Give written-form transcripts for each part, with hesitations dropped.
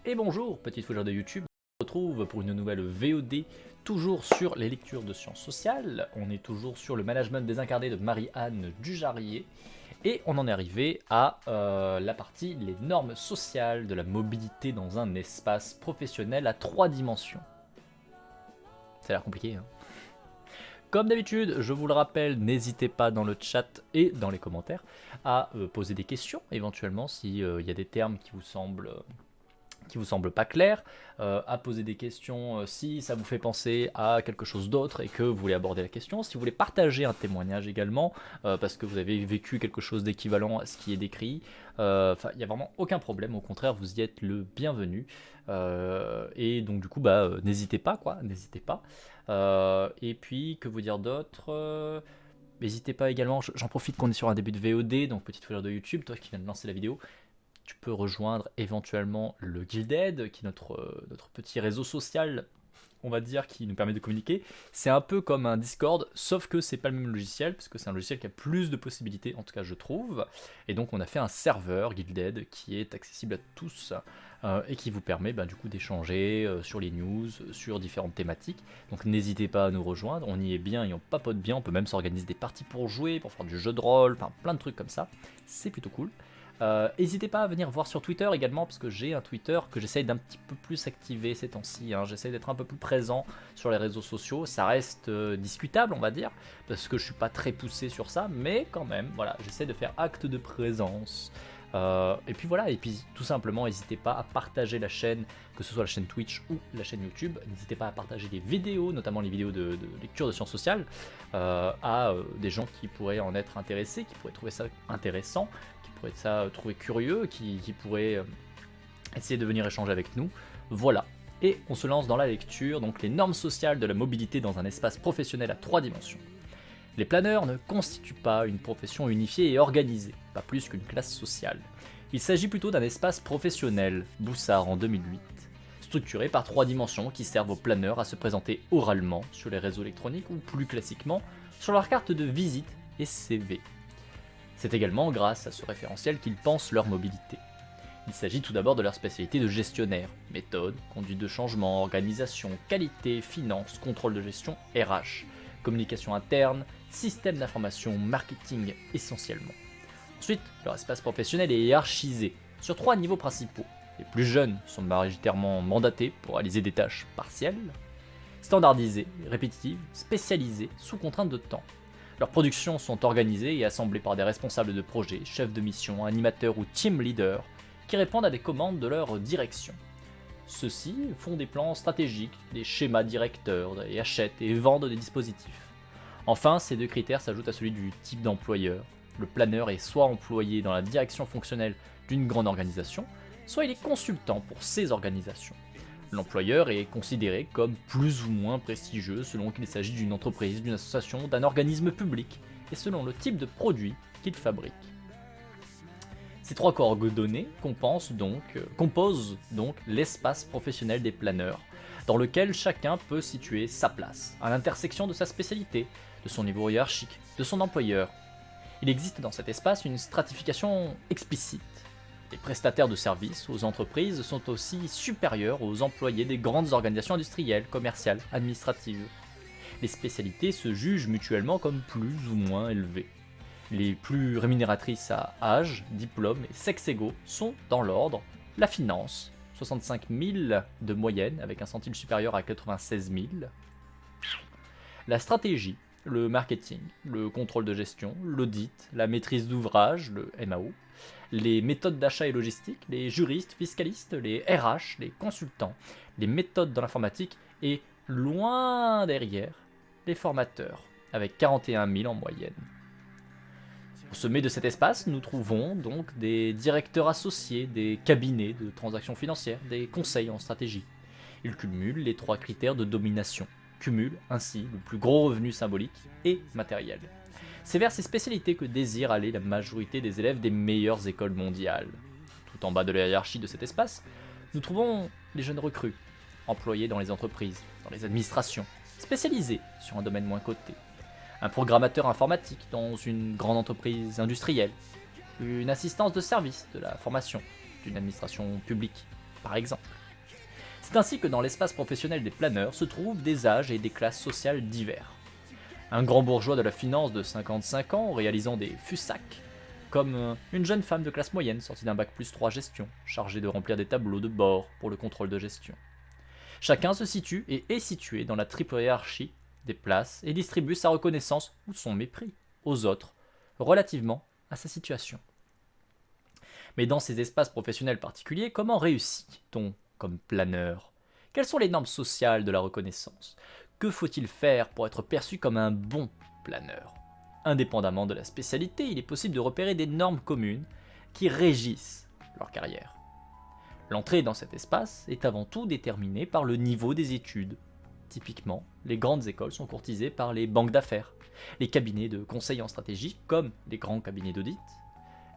Et bonjour, petite fougère de YouTube. On se retrouve pour une nouvelle VOD, toujours sur les lectures de sciences sociales. On est toujours sur le management désincarné de Marie-Anne Dujarrier. Et on en est arrivé à la partie les normes sociales de la mobilité dans un espace professionnel à 3 dimensions. Ça a l'air compliqué, hein. Comme d'habitude, je vous le rappelle, n'hésitez pas dans le chat et dans les commentaires à poser des questions, éventuellement s'il y a des termes qui vous semblent pas clairs, à poser des questions si ça vous fait penser à quelque chose d'autre et que vous voulez aborder la question, si vous voulez partager un témoignage également, parce que vous avez vécu quelque chose d'équivalent à ce qui est décrit, enfin il n'y a vraiment aucun problème, au contraire vous y êtes le bienvenu, et donc du coup n'hésitez pas n'hésitez pas. Et puis que vous dire d'autre. N'hésitez pas également, j'en profite qu'on est sur un début de VOD, donc petite fougère de YouTube, toi qui viens de lancer la vidéo, tu peux rejoindre éventuellement le Guilded, qui est notre petit réseau social, on va dire, qui nous permet de communiquer. C'est un peu comme un Discord, sauf que c'est pas le même logiciel, parce que c'est un logiciel qui a plus de possibilités, en tout cas je trouve. Et donc on a fait un serveur Guilded qui est accessible à tous, et qui vous permet du coup d'échanger sur les news, sur différentes thématiques. Donc n'hésitez pas à nous rejoindre, on y est bien et on papote bien, on peut même s'organiser des parties pour jouer, pour faire du jeu de rôle, enfin plein de trucs comme ça, c'est plutôt cool. N'hésitez pas à venir voir sur Twitter également, parce que j'ai un Twitter que j'essaye d'un petit peu plus activer ces temps-ci, hein. J'essaye d'être un peu plus présent sur les réseaux sociaux, ça reste discutable on va dire, parce que je suis pas très poussé sur ça, mais quand même, voilà, j'essaie de faire acte de présence. Et puis voilà, et puis tout simplement n'hésitez pas à partager la chaîne, que ce soit la chaîne Twitch ou la chaîne YouTube, n'hésitez pas à partager les vidéos, notamment les vidéos de lecture de sciences sociales, à des gens qui pourraient en être intéressés, qui pourraient trouver ça intéressant, pourrait ça trouver curieux, qui pourrait essayer de venir échanger avec nous. Voilà. Et on se lance dans la lecture, donc les normes sociales de la mobilité dans un espace professionnel à 3 dimensions. Les planeurs ne constituent pas une profession unifiée et organisée, pas plus qu'une classe sociale. Il s'agit plutôt d'un espace professionnel, Boussard en 2008, structuré par 3 dimensions qui servent aux planeurs à se présenter oralement sur les réseaux électroniques ou plus classiquement sur leur carte de visite et CV. C'est également grâce à ce référentiel qu'ils pensent leur mobilité. Il s'agit tout d'abord de leur spécialité de gestionnaire, méthode, conduite de changement, organisation, qualité, finance, contrôle de gestion, RH, communication interne, système d'information, marketing essentiellement. Ensuite, leur espace professionnel est hiérarchisé sur 3 niveaux principaux. Les plus jeunes sont majoritairement mandatés pour réaliser des tâches partielles, standardisées, répétitives, spécialisées, sous contrainte de temps. Leurs productions sont organisées et assemblées par des responsables de projet, chefs de mission, animateurs ou team leaders qui répondent à des commandes de leur direction. Ceux-ci font des plans stratégiques, des schémas directeurs et achètent et vendent des dispositifs. Enfin, ces 2 critères s'ajoutent à celui du type d'employeur. Le planeur est soit employé dans la direction fonctionnelle d'une grande organisation, soit il est consultant pour ces organisations. L'employeur est considéré comme plus ou moins prestigieux selon qu'il s'agit d'une entreprise, d'une association, d'un organisme public, et selon le type de produit qu'il fabrique. Ces 3 coordonnées composent donc l'espace professionnel des planeurs, dans lequel chacun peut situer sa place, à l'intersection de sa spécialité, de son niveau hiérarchique, de son employeur. Il existe dans cet espace une stratification explicite. Les prestataires de services aux entreprises sont aussi supérieurs aux employés des grandes organisations industrielles, commerciales, administratives. Les spécialités se jugent mutuellement comme plus ou moins élevées. Les plus rémunératrices à âge, diplôme et sexe égaux sont dans l'ordre la finance, 65 000 de moyenne avec un centile supérieur à 96 000. La stratégie, le marketing, le contrôle de gestion, l'audit, la maîtrise d'ouvrage, le MAO, les méthodes d'achat et logistique, les juristes, fiscalistes, les RH, les consultants, les méthodes dans l'informatique et, loin derrière, les formateurs, avec 41 000 en moyenne. Au sommet de cet espace, nous trouvons donc des directeurs associés, des cabinets de transactions financières, des conseils en stratégie. Ils cumulent les 3 critères de domination, cumulent ainsi le plus gros revenu symbolique et matériel. C'est vers ces spécialités que désire aller la majorité des élèves des meilleures écoles mondiales. Tout en bas de la hiérarchie de cet espace, nous trouvons les jeunes recrues, employés dans les entreprises, dans les administrations, spécialisés sur un domaine moins coté. Un programmateur informatique dans une grande entreprise industrielle, une assistance de service de la formation d'une administration publique, par exemple. C'est ainsi que dans l'espace professionnel des planeurs se trouvent des âges et des classes sociales divers. Un grand bourgeois de la finance de 55 ans réalisant des FUSAC, comme une jeune femme de classe moyenne sortie d'un bac+3 gestion, chargée de remplir des tableaux de bord pour le contrôle de gestion. Chacun se situe et est situé dans la triple hiérarchie des places et distribue sa reconnaissance ou son mépris aux autres relativement à sa situation. Mais dans ces espaces professionnels particuliers, comment réussit-on comme planeur? Quelles sont les normes sociales de la reconnaissance? Que faut-il faire pour être perçu comme un bon planeur? Indépendamment de la spécialité, il est possible de repérer des normes communes qui régissent leur carrière. L'entrée dans cet espace est avant tout déterminée par le niveau des études. Typiquement, les grandes écoles sont courtisées par les banques d'affaires, les cabinets de conseil en stratégie comme les grands cabinets d'audit.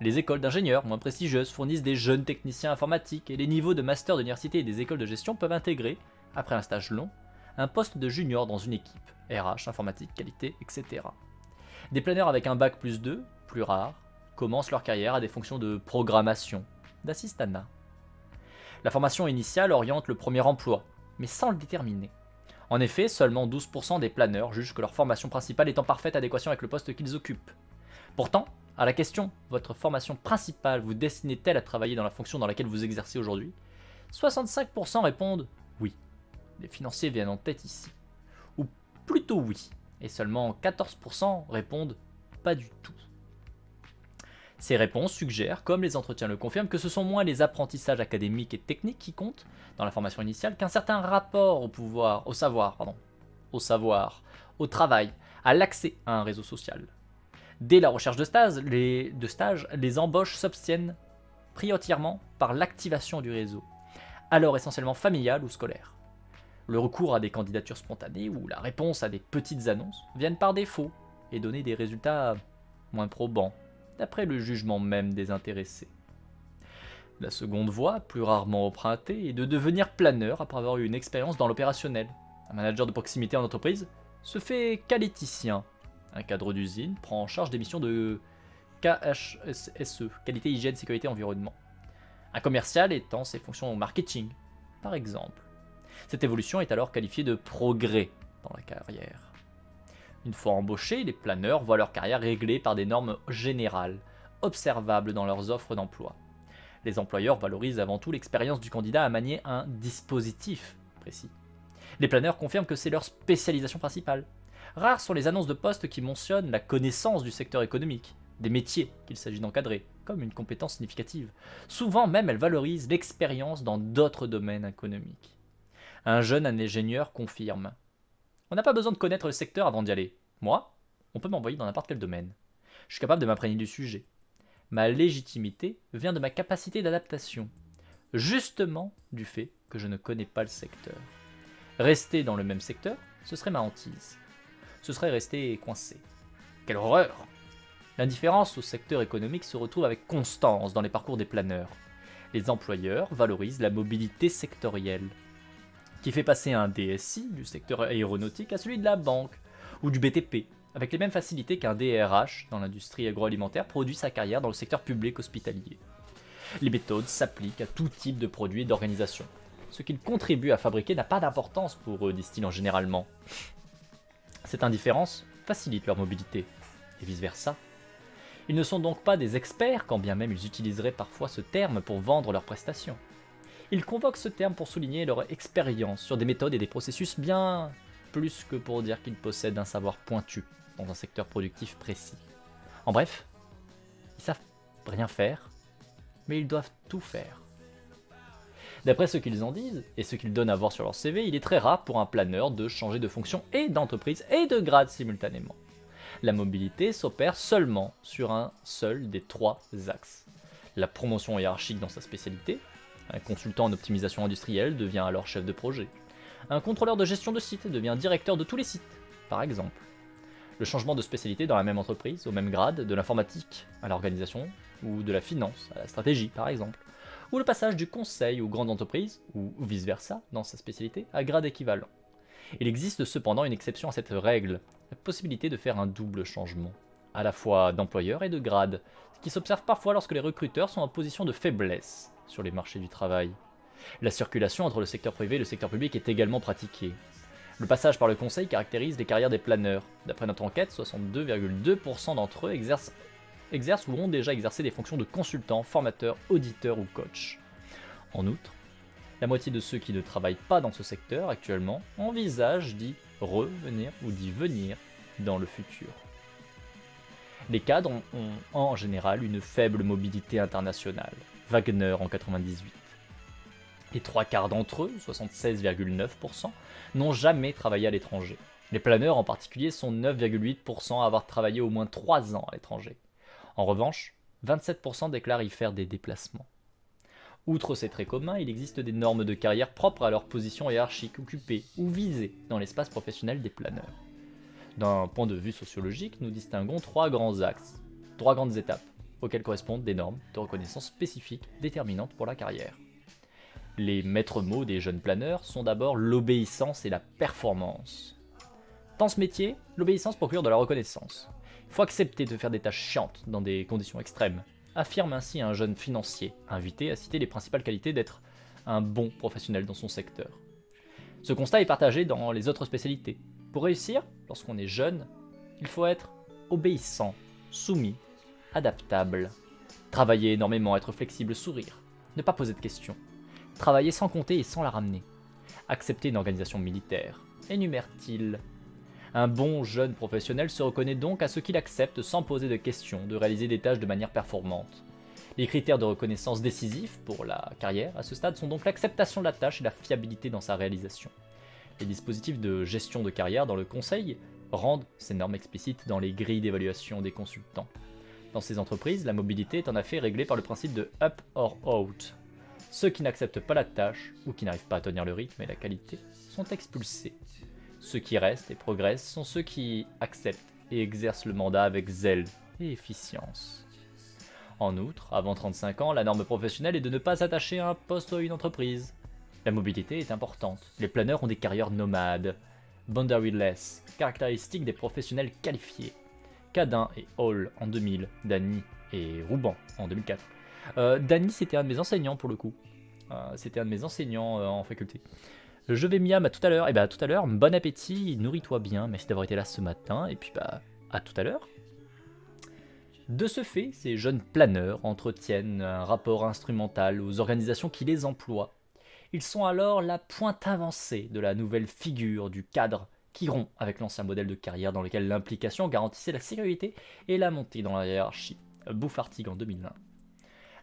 Les écoles d'ingénieurs moins prestigieuses fournissent des jeunes techniciens informatiques et les niveaux de master d'université et des écoles de gestion peuvent intégrer, après un stage long, un poste de junior dans une équipe, RH, informatique, qualité, etc. Des planeurs avec un bac+2, plus rares, commencent leur carrière à des fonctions de programmation, d'assistanat. La formation initiale oriente le premier emploi, mais sans le déterminer. En effet, seulement 12% des planeurs jugent que leur formation principale est en parfaite adéquation avec le poste qu'ils occupent. Pourtant, à la question « Votre formation principale vous destinait-elle à travailler dans la fonction dans laquelle vous exercez aujourd'hui » 65% répondent « Oui ». Les financiers viennent en tête ici. Ou plutôt oui, et seulement 14% répondent « Pas du tout ». Ces réponses suggèrent, comme les entretiens le confirment, que ce sont moins les apprentissages académiques et techniques qui comptent dans la formation initiale qu'un certain rapport au savoir, au travail, à l'accès à un réseau social. Dès la recherche de stage, les embauches s'obtiennent prioritairement par l'activation du réseau, alors essentiellement familial ou scolaire. Le recours à des candidatures spontanées ou la réponse à des petites annonces viennent par défaut et donner des résultats moins probants, d'après le jugement même des intéressés. La seconde voie, plus rarement empruntée, est de devenir planeur après avoir eu une expérience dans l'opérationnel. Un manager de proximité en entreprise se fait qualiticien. Un cadre d'usine prend en charge des missions de KHSE, qualité, hygiène, sécurité, environnement. Un commercial étend ses fonctions au marketing, par exemple. Cette évolution est alors qualifiée de progrès dans la carrière. Une fois embauchés, les planeurs voient leur carrière réglée par des normes générales, observables dans leurs offres d'emploi. Les employeurs valorisent avant tout l'expérience du candidat à manier un dispositif précis. Les planeurs confirment que c'est leur spécialisation principale. Rares sont les annonces de poste qui mentionnent la connaissance du secteur économique, des métiers qu'il s'agit d'encadrer, comme une compétence significative. Souvent même, elles valorisent l'expérience dans d'autres domaines économiques. Un jeune ingénieur confirme: on n'a pas besoin de connaître le secteur avant d'y aller. Moi, on peut m'envoyer dans n'importe quel domaine. Je suis capable de m'imprégner du sujet. Ma légitimité vient de ma capacité d'adaptation, justement du fait que je ne connais pas le secteur. Rester dans le même secteur, ce serait ma hantise. Ce serait rester coincé. Quelle horreur! L'indifférence au secteur économique se retrouve avec constance dans les parcours des planeurs. Les employeurs valorisent la mobilité sectorielle, qui fait passer un DSI du secteur aéronautique à celui de la banque ou du BTP, avec les mêmes facilités qu'un DRH dans l'industrie agroalimentaire produit sa carrière dans le secteur public hospitalier. Les méthodes s'appliquent à tout type de produits et d'organisation. Ce qu'ils contribuent à fabriquer n'a pas d'importance pour eux, disent-ils généralement. Cette indifférence facilite leur mobilité, et vice-versa. Ils ne sont donc pas des experts, quand bien même ils utiliseraient parfois ce terme pour vendre leurs prestations. Ils convoquent ce terme pour souligner leur expérience sur des méthodes et des processus bien plus que pour dire qu'ils possèdent un savoir pointu dans un secteur productif précis. En bref, ils savent rien faire, mais ils doivent tout faire. D'après ce qu'ils en disent, et ce qu'ils donnent à voir sur leur CV, il est très rare pour un planeur de changer de fonction et d'entreprise et de grade simultanément. La mobilité s'opère seulement sur un seul des trois axes. La promotion hiérarchique dans sa spécialité. Un consultant en optimisation industrielle devient alors chef de projet. Un contrôleur de gestion de site devient directeur de tous les sites, par exemple. Le changement de spécialité dans la même entreprise, au même grade, de l'informatique à l'organisation, ou de la finance à la stratégie, par exemple. Ou le passage du conseil aux grandes entreprises, ou vice-versa, dans sa spécialité, à grade équivalent. Il existe cependant une exception à cette règle, la possibilité de faire un double changement, à la fois d'employeur et de grade, ce qui s'observe parfois lorsque les recruteurs sont en position de faiblesse sur les marchés du travail. La circulation entre le secteur privé et le secteur public est également pratiquée. Le passage par le conseil caractérise les carrières des planeurs. D'après notre enquête, 62,2% d'entre eux exercent ou ont déjà exercé des fonctions de consultant, formateur, auditeur ou coach. En outre, la moitié de ceux qui ne travaillent pas dans ce secteur actuellement envisagent d'y revenir ou d'y venir dans le futur. Les cadres ont en général une faible mobilité internationale, Wagner en 98. Les 3/4 d'entre eux, 76,9%, n'ont jamais travaillé à l'étranger. Les planeurs en particulier sont 9,8% à avoir travaillé au moins 3 ans à l'étranger. En revanche, 27% déclarent y faire des déplacements. Outre ces traits communs, il existe des normes de carrière propres à leur position hiérarchique occupée ou visée dans l'espace professionnel des planeurs. D'un point de vue sociologique, nous distinguons 3 grands axes, 3 grandes étapes, auxquelles correspondent des normes de reconnaissance spécifiques déterminantes pour la carrière. Les maîtres mots des jeunes planeurs sont d'abord l'obéissance et la performance. Dans ce métier, l'obéissance procure de la reconnaissance. Il faut accepter de faire des tâches chiantes dans des conditions extrêmes, affirme ainsi un jeune financier, invité à citer les principales qualités d'être un bon professionnel dans son secteur. Ce constat est partagé dans les autres spécialités. Pour réussir, lorsqu'on est jeune, il faut être obéissant, soumis, adaptable, travailler énormément, être flexible, sourire, ne pas poser de questions, travailler sans compter et sans la ramener, accepter une organisation militaire, énumère-t-il. Un bon jeune professionnel se reconnaît donc à ce qu'il accepte sans poser de questions, de réaliser des tâches de manière performante. Les critères de reconnaissance décisifs pour la carrière à ce stade sont donc l'acceptation de la tâche et la fiabilité dans sa réalisation. Les dispositifs de gestion de carrière dans le conseil rendent ces normes explicites dans les grilles d'évaluation des consultants. Dans ces entreprises, la mobilité est en effet réglée par le principe de up or out. Ceux qui n'acceptent pas la tâche ou qui n'arrivent pas à tenir le rythme et la qualité sont expulsés. Ceux qui restent et progressent sont ceux qui acceptent et exercent le mandat avec zèle et efficience. En outre, avant 35 ans, la norme professionnelle est de ne pas s'attacher à un poste ou à une entreprise. La mobilité est importante. Les planeurs ont des carrières nomades, boundaryless, caractéristique des professionnels qualifiés. Cadin et Hall en 2000, Dany et Rouban en 2004. Dany, c'était un de mes enseignants pour le coup. C'était un de mes enseignants en faculté. Je vais Miam, à tout à l'heure. Et bah à tout à l'heure, bon appétit, nourris-toi bien, merci d'avoir été là ce matin, et puis bah à tout à l'heure. De ce fait, ces jeunes planeurs entretiennent un rapport instrumental aux organisations qui les emploient. Ils sont alors la pointe avancée de la nouvelle figure du cadre qui rompt avec l'ancien modèle de carrière dans lequel l'implication garantissait la sécurité et la montée dans la hiérarchie. Bouffartig en 2001.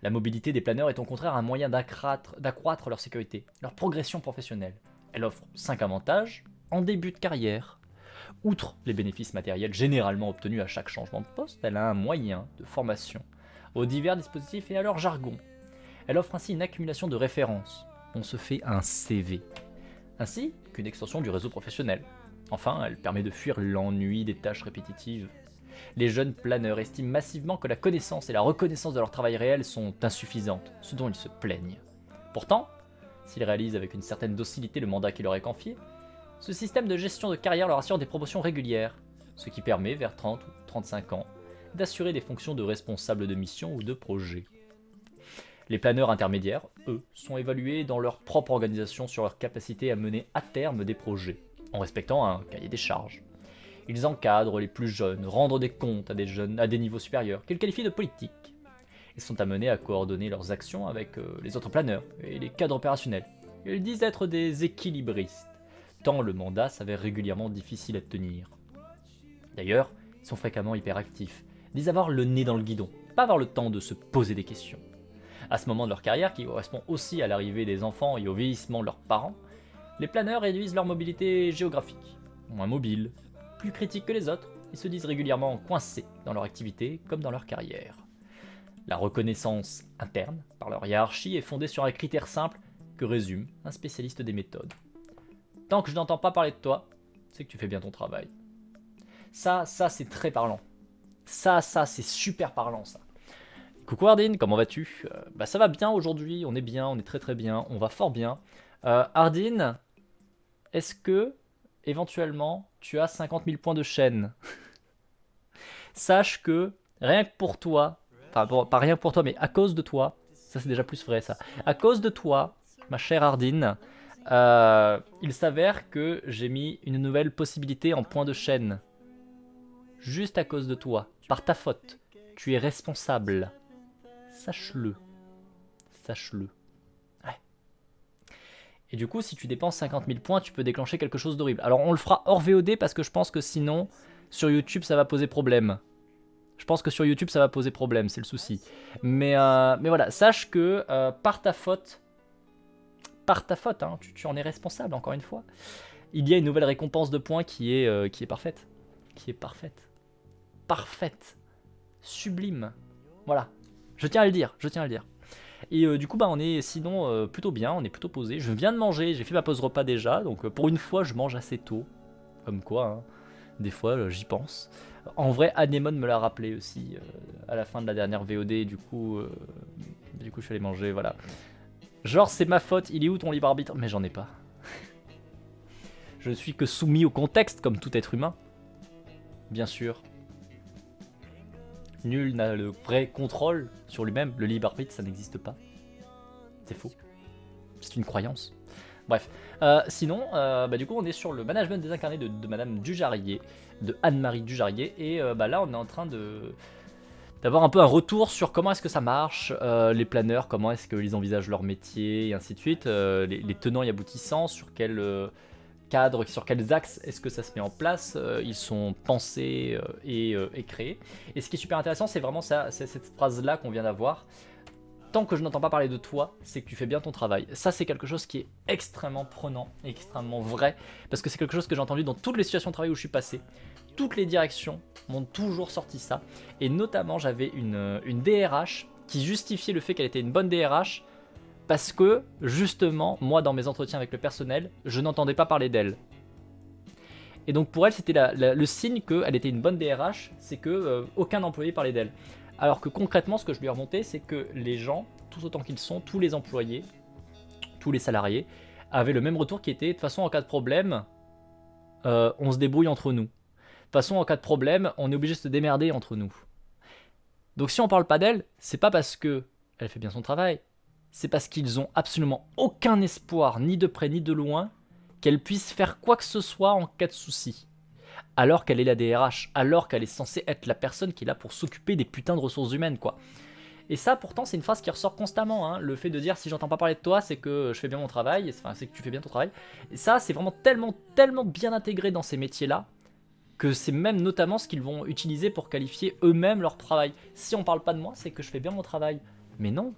La mobilité des planeurs est au contraire un moyen d'accroître leur sécurité, leur progression professionnelle. Elle offre 5 avantages en début de carrière. Outre les bénéfices matériels généralement obtenus à chaque changement de poste, elle a un moyen de formation aux divers dispositifs et à leur jargon. Elle offre ainsi une accumulation de références. On se fait un CV, ainsi qu'une extension du réseau professionnel. Enfin, elle permet de fuir l'ennui des tâches répétitives. Les jeunes planeurs estiment massivement que la connaissance et la reconnaissance de leur travail réel sont insuffisantes, ce dont ils se plaignent. Pourtant, s'ils réalisent avec une certaine docilité le mandat qui leur est confié, ce système de gestion de carrière leur assure des promotions régulières, ce qui permet, vers 30 ou 35 ans, d'assurer des fonctions de responsable de mission ou de projet. Les planeurs intermédiaires, eux, sont évalués dans leur propre organisation sur leur capacité à mener à terme des projets, en respectant un cahier des charges. Ils encadrent les plus jeunes, rendent des comptes à des niveaux supérieurs, qu'ils qualifient de politiques. Ils sont amenés à coordonner leurs actions avec les autres planeurs et les cadres opérationnels. Ils disent être des équilibristes, tant le mandat s'avère régulièrement difficile à tenir. D'ailleurs, ils sont fréquemment hyperactifs, disent avoir le nez dans le guidon, pas avoir le temps de se poser des questions. À ce moment de leur carrière, qui correspond aussi à l'arrivée des enfants et au vieillissement de leurs parents, les planeurs réduisent leur mobilité géographique, moins mobiles, plus critiques que les autres, ils se disent régulièrement coincés dans leur activité comme dans leur carrière. La reconnaissance interne par leur hiérarchie est fondée sur un critère simple que résume un spécialiste des méthodes. Tant que je n'entends pas parler de toi, c'est que tu fais bien ton travail. Ça c'est très parlant. Ça c'est super parlant ça. Coucou Ardine, comment vas-tu? Ça va bien aujourd'hui, on est bien, on est très très bien, on va fort bien. Ardine, est-ce que éventuellement tu as 50 000 points de chaîne? Sache que rien que pour toi, enfin pas rien que pour toi, mais à cause de toi, ça c'est déjà plus vrai ça, à cause de toi, ma chère Ardine, il s'avère que j'ai mis une nouvelle possibilité en point de chaîne. Juste à cause de toi, par ta faute. Tu es responsable. Sache-le. Sache-le. Ouais. Et du coup, si tu dépenses 50 000 points, tu peux déclencher quelque chose d'horrible. Alors, on le fera hors VOD parce que je pense que sinon, sur YouTube, ça va poser problème. Je pense que sur YouTube, ça va poser problème, c'est le souci. Mais voilà, sache que par ta faute, hein, tu en es responsable, encore une fois, il y a une nouvelle récompense de points qui est parfaite. Qui est parfaite. Parfaite. Sublime. Voilà. Je tiens à le dire, je tiens à le dire. Et du coup, bah, on est sinon plutôt bien, on est plutôt posé. Je viens de manger, j'ai fait ma pause repas déjà, donc pour une fois, je mange assez tôt. Comme quoi, hein, des fois, j'y pense. En vrai, Anemone me l'a rappelé aussi à la fin de la dernière VOD, du coup, je suis allé manger, voilà. Genre, c'est ma faute, il est où ton libre arbitre? Mais j'en ai pas. Je ne suis que soumis au contexte, comme tout être humain. Bien sûr. Nul n'a le vrai contrôle sur lui-même. Le libre arbitre, ça n'existe pas. C'est faux. C'est une croyance. Bref. Sinon, du coup, on est sur le management désincarné de Madame Dujarier, de Anne-Marie Dujarier. Et là, on est en train d'avoir un peu un retour sur comment est-ce que ça marche, les planeurs, comment est-ce qu'ils envisagent leur métier, et ainsi de suite. Les tenants et aboutissants, sur quel cadre, sur quels axes est-ce que ça se met en place, ils sont pensés et créés. Et ce qui est super intéressant, c'est vraiment ça, c'est cette phrase-là qu'on vient d'avoir. Tant que je n'entends pas parler de toi, c'est que tu fais bien ton travail. Ça, c'est quelque chose qui est extrêmement prenant, extrêmement vrai, parce que c'est quelque chose que j'ai entendu dans toutes les situations de travail où je suis passé. Toutes les directions m'ont toujours sorti ça, et notamment j'avais une DRH qui justifiait le fait qu'elle était une bonne DRH, parce que, justement, moi, dans mes entretiens avec le personnel, je n'entendais pas parler d'elle. Et donc pour elle, c'était le signe qu'elle était une bonne DRH, c'est que aucun employé parlait d'elle. Alors que concrètement, ce que je lui ai remonté, c'est que les gens, tous autant qu'ils sont, tous les employés, tous les salariés, avaient le même retour qui était, de toute façon, en cas de problème, on se débrouille entre nous. De toute façon, en cas de problème, on est obligé de se démerder entre nous. Donc si on parle pas d'elle, c'est pas parce que elle fait bien son travail, c'est parce qu'ils ont absolument aucun espoir, ni de près ni de loin, qu'elle puisse faire quoi que ce soit en cas de souci. Alors qu'elle est la DRH, alors qu'elle est censée être la personne qui est là pour s'occuper des putains de ressources humaines, quoi. Et ça, pourtant, c'est une phrase qui ressort constamment, hein. Le fait de dire si j'entends pas parler de toi, c'est que je fais bien mon travail, enfin, c'est que tu fais bien ton travail. Et ça, c'est vraiment tellement bien intégré dans ces métiers-là, que c'est même notamment ce qu'ils vont utiliser pour qualifier eux-mêmes leur travail. Si on parle pas de moi, c'est que je fais bien mon travail. Mais non,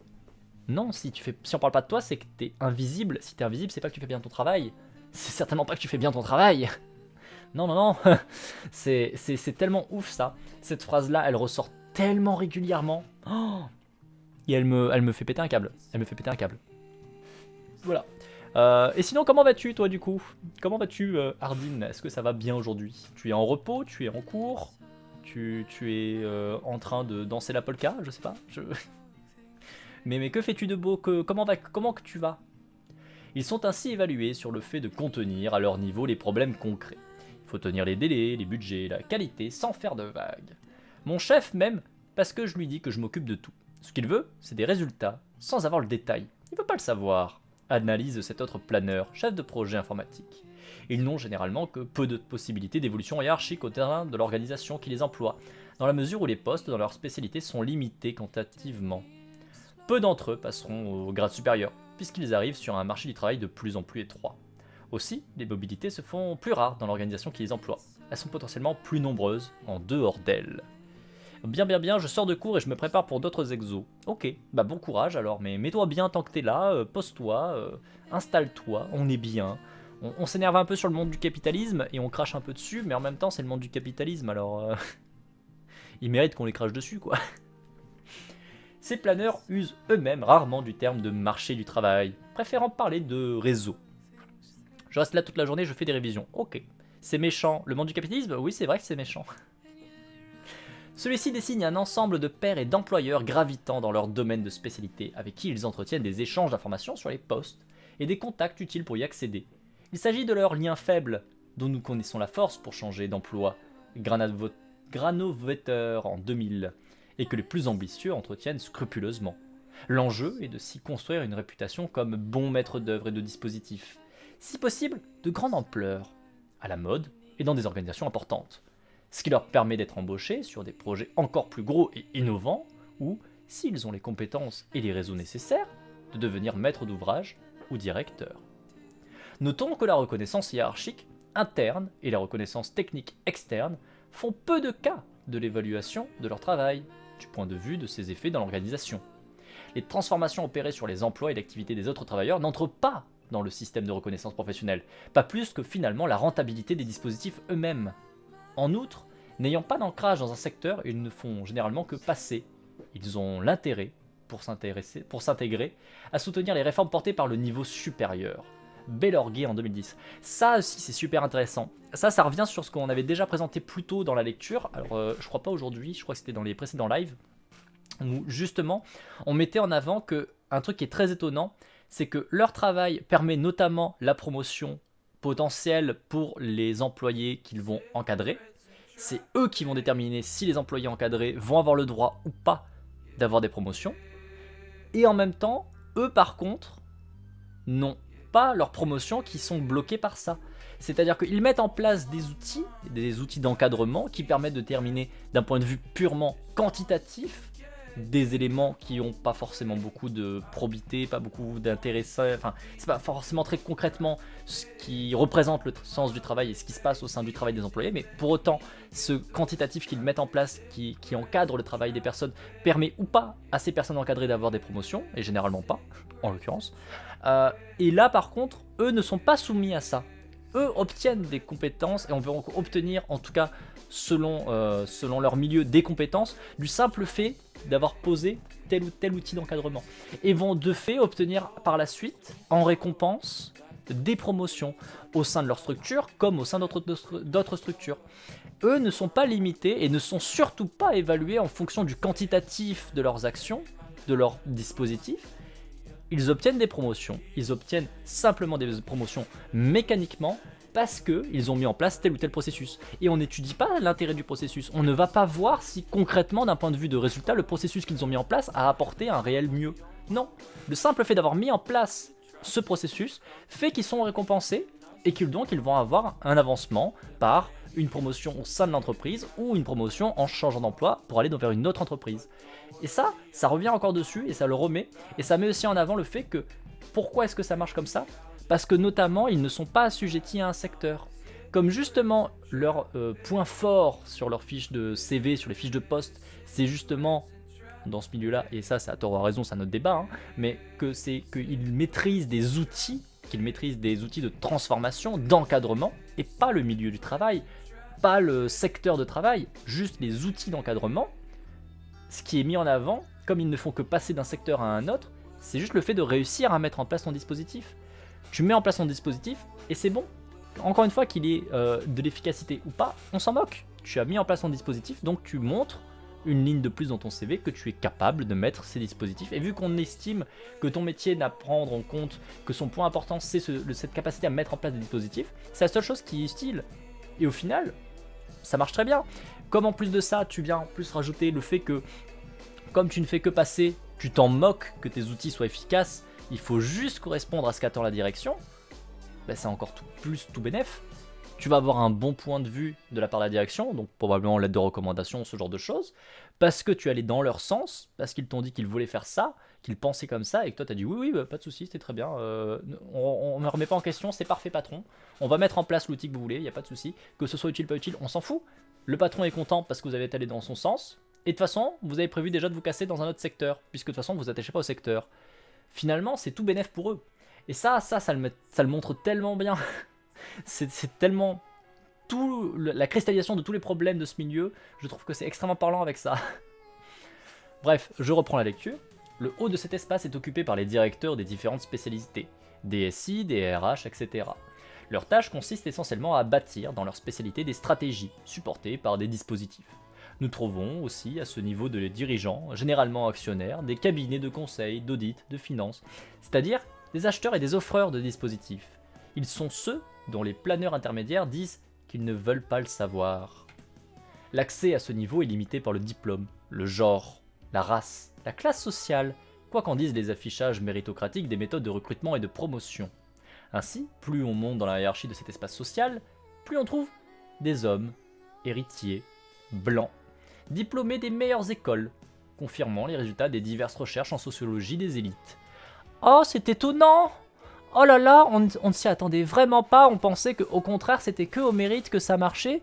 non, si on parle pas de toi, c'est que t'es invisible. Si t'es invisible, c'est pas que tu fais bien ton travail. C'est certainement pas que tu fais bien ton travail. Non, non, non. C'est tellement ouf ça. Cette phrase-là, elle ressort tellement régulièrement. Oh, et elle me fait péter un câble. Elle me fait péter un câble. Voilà. Et sinon, comment vas-tu, toi, du coup? Comment vas-tu, Ardine? Est-ce que ça va bien aujourd'hui? Tu es en repos? Tu es en cours? Tu es en train de danser la polka? Je sais pas. Mais que fais-tu de beau? Comment que tu vas? Ils sont ainsi évalués sur le fait de contenir à leur niveau les problèmes concrets. Il faut tenir les délais, les budgets, la qualité, sans faire de vagues. Mon chef m'aime parce que je lui dis que je m'occupe de tout. Ce qu'il veut, c'est des résultats, sans avoir le détail. Il veut pas le savoir. Analyse cet autre planeur, chef de projet informatique. Ils n'ont généralement que peu de possibilités d'évolution hiérarchique au terrain de l'organisation qui les emploie, dans la mesure où les postes dans leur spécialité sont limités quantitativement. Peu d'entre eux passeront au grade supérieur, puisqu'ils arrivent sur un marché du travail de plus en plus étroit. Aussi, les mobilités se font plus rares dans l'organisation qui les emploie. Elles sont potentiellement plus nombreuses en dehors d'elles. Bien, je sors de cours et je me prépare pour d'autres exos. Ok, bah bon courage alors, mais mets-toi bien tant que t'es là, pose-toi, installe-toi, on est bien. On s'énerve un peu sur le monde du capitalisme et on crache un peu dessus, mais en même temps c'est le monde du capitalisme, alors ils méritent qu'on les crache dessus quoi. Ces planeurs usent eux-mêmes rarement du terme de marché du travail, préférant parler de réseau. Je reste là toute la journée, je fais des révisions. Ok. C'est méchant. Le monde du capitalisme? Oui, c'est vrai que c'est méchant. Celui-ci désigne un ensemble de pairs et d'employeurs gravitant dans leur domaine de spécialité, avec qui ils entretiennent des échanges d'informations sur les postes et des contacts utiles pour y accéder. Il s'agit de leurs liens faibles, dont nous connaissons la force pour changer d'emploi. Granovetter en 2000, et que les plus ambitieux entretiennent scrupuleusement. L'enjeu est de s'y construire une réputation comme bon maître d'œuvre et de dispositif, si possible de grande ampleur, à la mode et dans des organisations importantes, ce qui leur permet d'être embauchés sur des projets encore plus gros et innovants, ou, s'ils ont les compétences et les réseaux nécessaires, de devenir maître d'ouvrage ou directeur. Notons que la reconnaissance hiérarchique interne et la reconnaissance technique externe font peu de cas de l'évaluation de leur travail, du point de vue de ses effets dans l'organisation. Les transformations opérées sur les emplois et l'activité des autres travailleurs n'entrent pas dans le système de reconnaissance professionnelle, pas plus que finalement la rentabilité des dispositifs eux-mêmes. En outre, n'ayant pas d'ancrage dans un secteur, ils ne font généralement que passer. Ils ont l'intérêt, pour s'intégrer, à soutenir les réformes portées par le niveau supérieur. Bellorgui en 2010. Ça aussi c'est super intéressant. Ça revient sur ce qu'on avait déjà présenté plus tôt dans la lecture. Alors je crois pas aujourd'hui, je crois que c'était dans les précédents lives, où justement on mettait en avant que un truc qui est très étonnant, c'est que leur travail permet notamment la promotion potentielle pour les employés qu'ils vont encadrer. C'est eux qui vont déterminer si les employés encadrés vont avoir le droit ou pas d'avoir des promotions. Et en même temps, eux par contre, n'ont pas leurs promotions qui sont bloquées par ça. C'est-à-dire qu'ils mettent en place des outils d'encadrement qui permettent de déterminer d'un point de vue purement quantitatif des éléments qui n'ont pas forcément beaucoup de probité, pas beaucoup d'intérêt, enfin c'est pas forcément très concrètement ce qui représente le sens du travail et ce qui se passe au sein du travail des employés, mais pour autant ce quantitatif qu'ils mettent en place qui encadre le travail des personnes permet ou pas à ces personnes encadrées d'avoir des promotions, et généralement pas en l'occurrence. Et là par contre eux ne sont pas soumis à ça, eux obtiennent des compétences et on veut obtenir en tout cas selon leur milieu des compétences du simple fait d'avoir posé tel ou tel outil d'encadrement et vont de fait obtenir par la suite en récompense des promotions au sein de leur structure comme au sein d'autres structures. Eux ne sont pas limités et ne sont surtout pas évalués en fonction du quantitatif de leurs actions, de leurs dispositifs. Ils obtiennent des promotions, ils obtiennent simplement des promotions mécaniquement parce qu'ils ont mis en place tel ou tel processus. Et on n'étudie pas l'intérêt du processus, on ne va pas voir si concrètement d'un point de vue de résultat, le processus qu'ils ont mis en place a apporté un réel mieux. Non, le simple fait d'avoir mis en place ce processus fait qu'ils sont récompensés et qu'ils vont avoir un avancement par une promotion au sein de l'entreprise ou une promotion en changeant d'emploi pour aller vers une autre entreprise. Et ça revient encore dessus et ça le remet et ça met aussi en avant le fait que pourquoi est-ce que ça marche comme ça ? Parce que notamment ils ne sont pas assujettis à un secteur. Comme justement leur point fort sur leurs fiches de CV, sur les fiches de poste, c'est justement dans ce milieu-là, et ça c'est à tort ou à raison, c'est un autre débat, hein, mais qu'ils maîtrisent des outils, de transformation, d'encadrement, et pas le milieu du travail, pas le secteur de travail, juste les outils d'encadrement. Ce qui est mis en avant, comme ils ne font que passer d'un secteur à un autre, c'est juste le fait de réussir à mettre en place ton dispositif. Tu mets en place ton dispositif et c'est bon. Encore une fois, qu'il y ait de l'efficacité ou pas, on s'en moque. Tu as mis en place ton dispositif, donc tu montres une ligne de plus dans ton CV que tu es capable de mettre ces dispositifs. Et vu qu'on estime que ton métier n'a à prendre en compte, que son point important c'est cette capacité à mettre en place des dispositifs, c'est la seule chose qui est utile. Et au final, ça marche très bien. Comme en plus de ça, tu viens en plus rajouter le fait que, comme tu ne fais que passer, tu t'en moques que tes outils soient efficaces, il faut juste correspondre à ce qu'attend la direction, ben c'est encore tout bénef. Tu vas avoir un bon point de vue de la part de la direction, donc probablement lettre de recommandation, ce genre de choses, parce que tu allais dans leur sens, parce qu'ils t'ont dit qu'ils voulaient faire ça, qu'ils pensaient comme ça, et que toi t'as dit oui, bah, pas de souci, c'était très bien, on ne remet pas en question, c'est parfait patron, on va mettre en place l'outil que vous voulez, il n'y a pas de souci, que ce soit utile, pas utile, on s'en fout. Le patron est content parce que vous avez allé dans son sens, et de toute façon, vous avez prévu déjà de vous casser dans un autre secteur, puisque de toute façon, vous vous attachez pas au secteur. Finalement, c'est tout bénef pour eux. Et ça le montre tellement bien. c'est tellement la cristallisation de tous les problèmes de ce milieu. Je trouve que c'est extrêmement parlant avec ça. Bref, je reprends la lecture. Le haut de cet espace est occupé par les directeurs des différentes spécialités, DSI, DRH, etc. Leur tâche consiste essentiellement à bâtir dans leur spécialité des stratégies, supportées par des dispositifs. Nous trouvons aussi à ce niveau de les dirigeants, généralement actionnaires, des cabinets de conseil, d'audit, de finance, c'est-à-dire des acheteurs et des offreurs de dispositifs. Ils sont ceux dont les planeurs intermédiaires disent qu'ils ne veulent pas le savoir. L'accès à ce niveau est limité par le diplôme, le genre, la race, la classe sociale quoi qu'en disent les affichages méritocratiques des méthodes de recrutement et de promotion. Ainsi, plus on monte dans la hiérarchie de cet espace social, plus on trouve des hommes, héritiers, blancs, diplômés des meilleures écoles, confirmant les résultats des diverses recherches en sociologie des élites. Oh, c'est étonnant! Oh là là, on ne s'y attendait vraiment pas, on pensait qu'au contraire c'était que au mérite que ça marchait,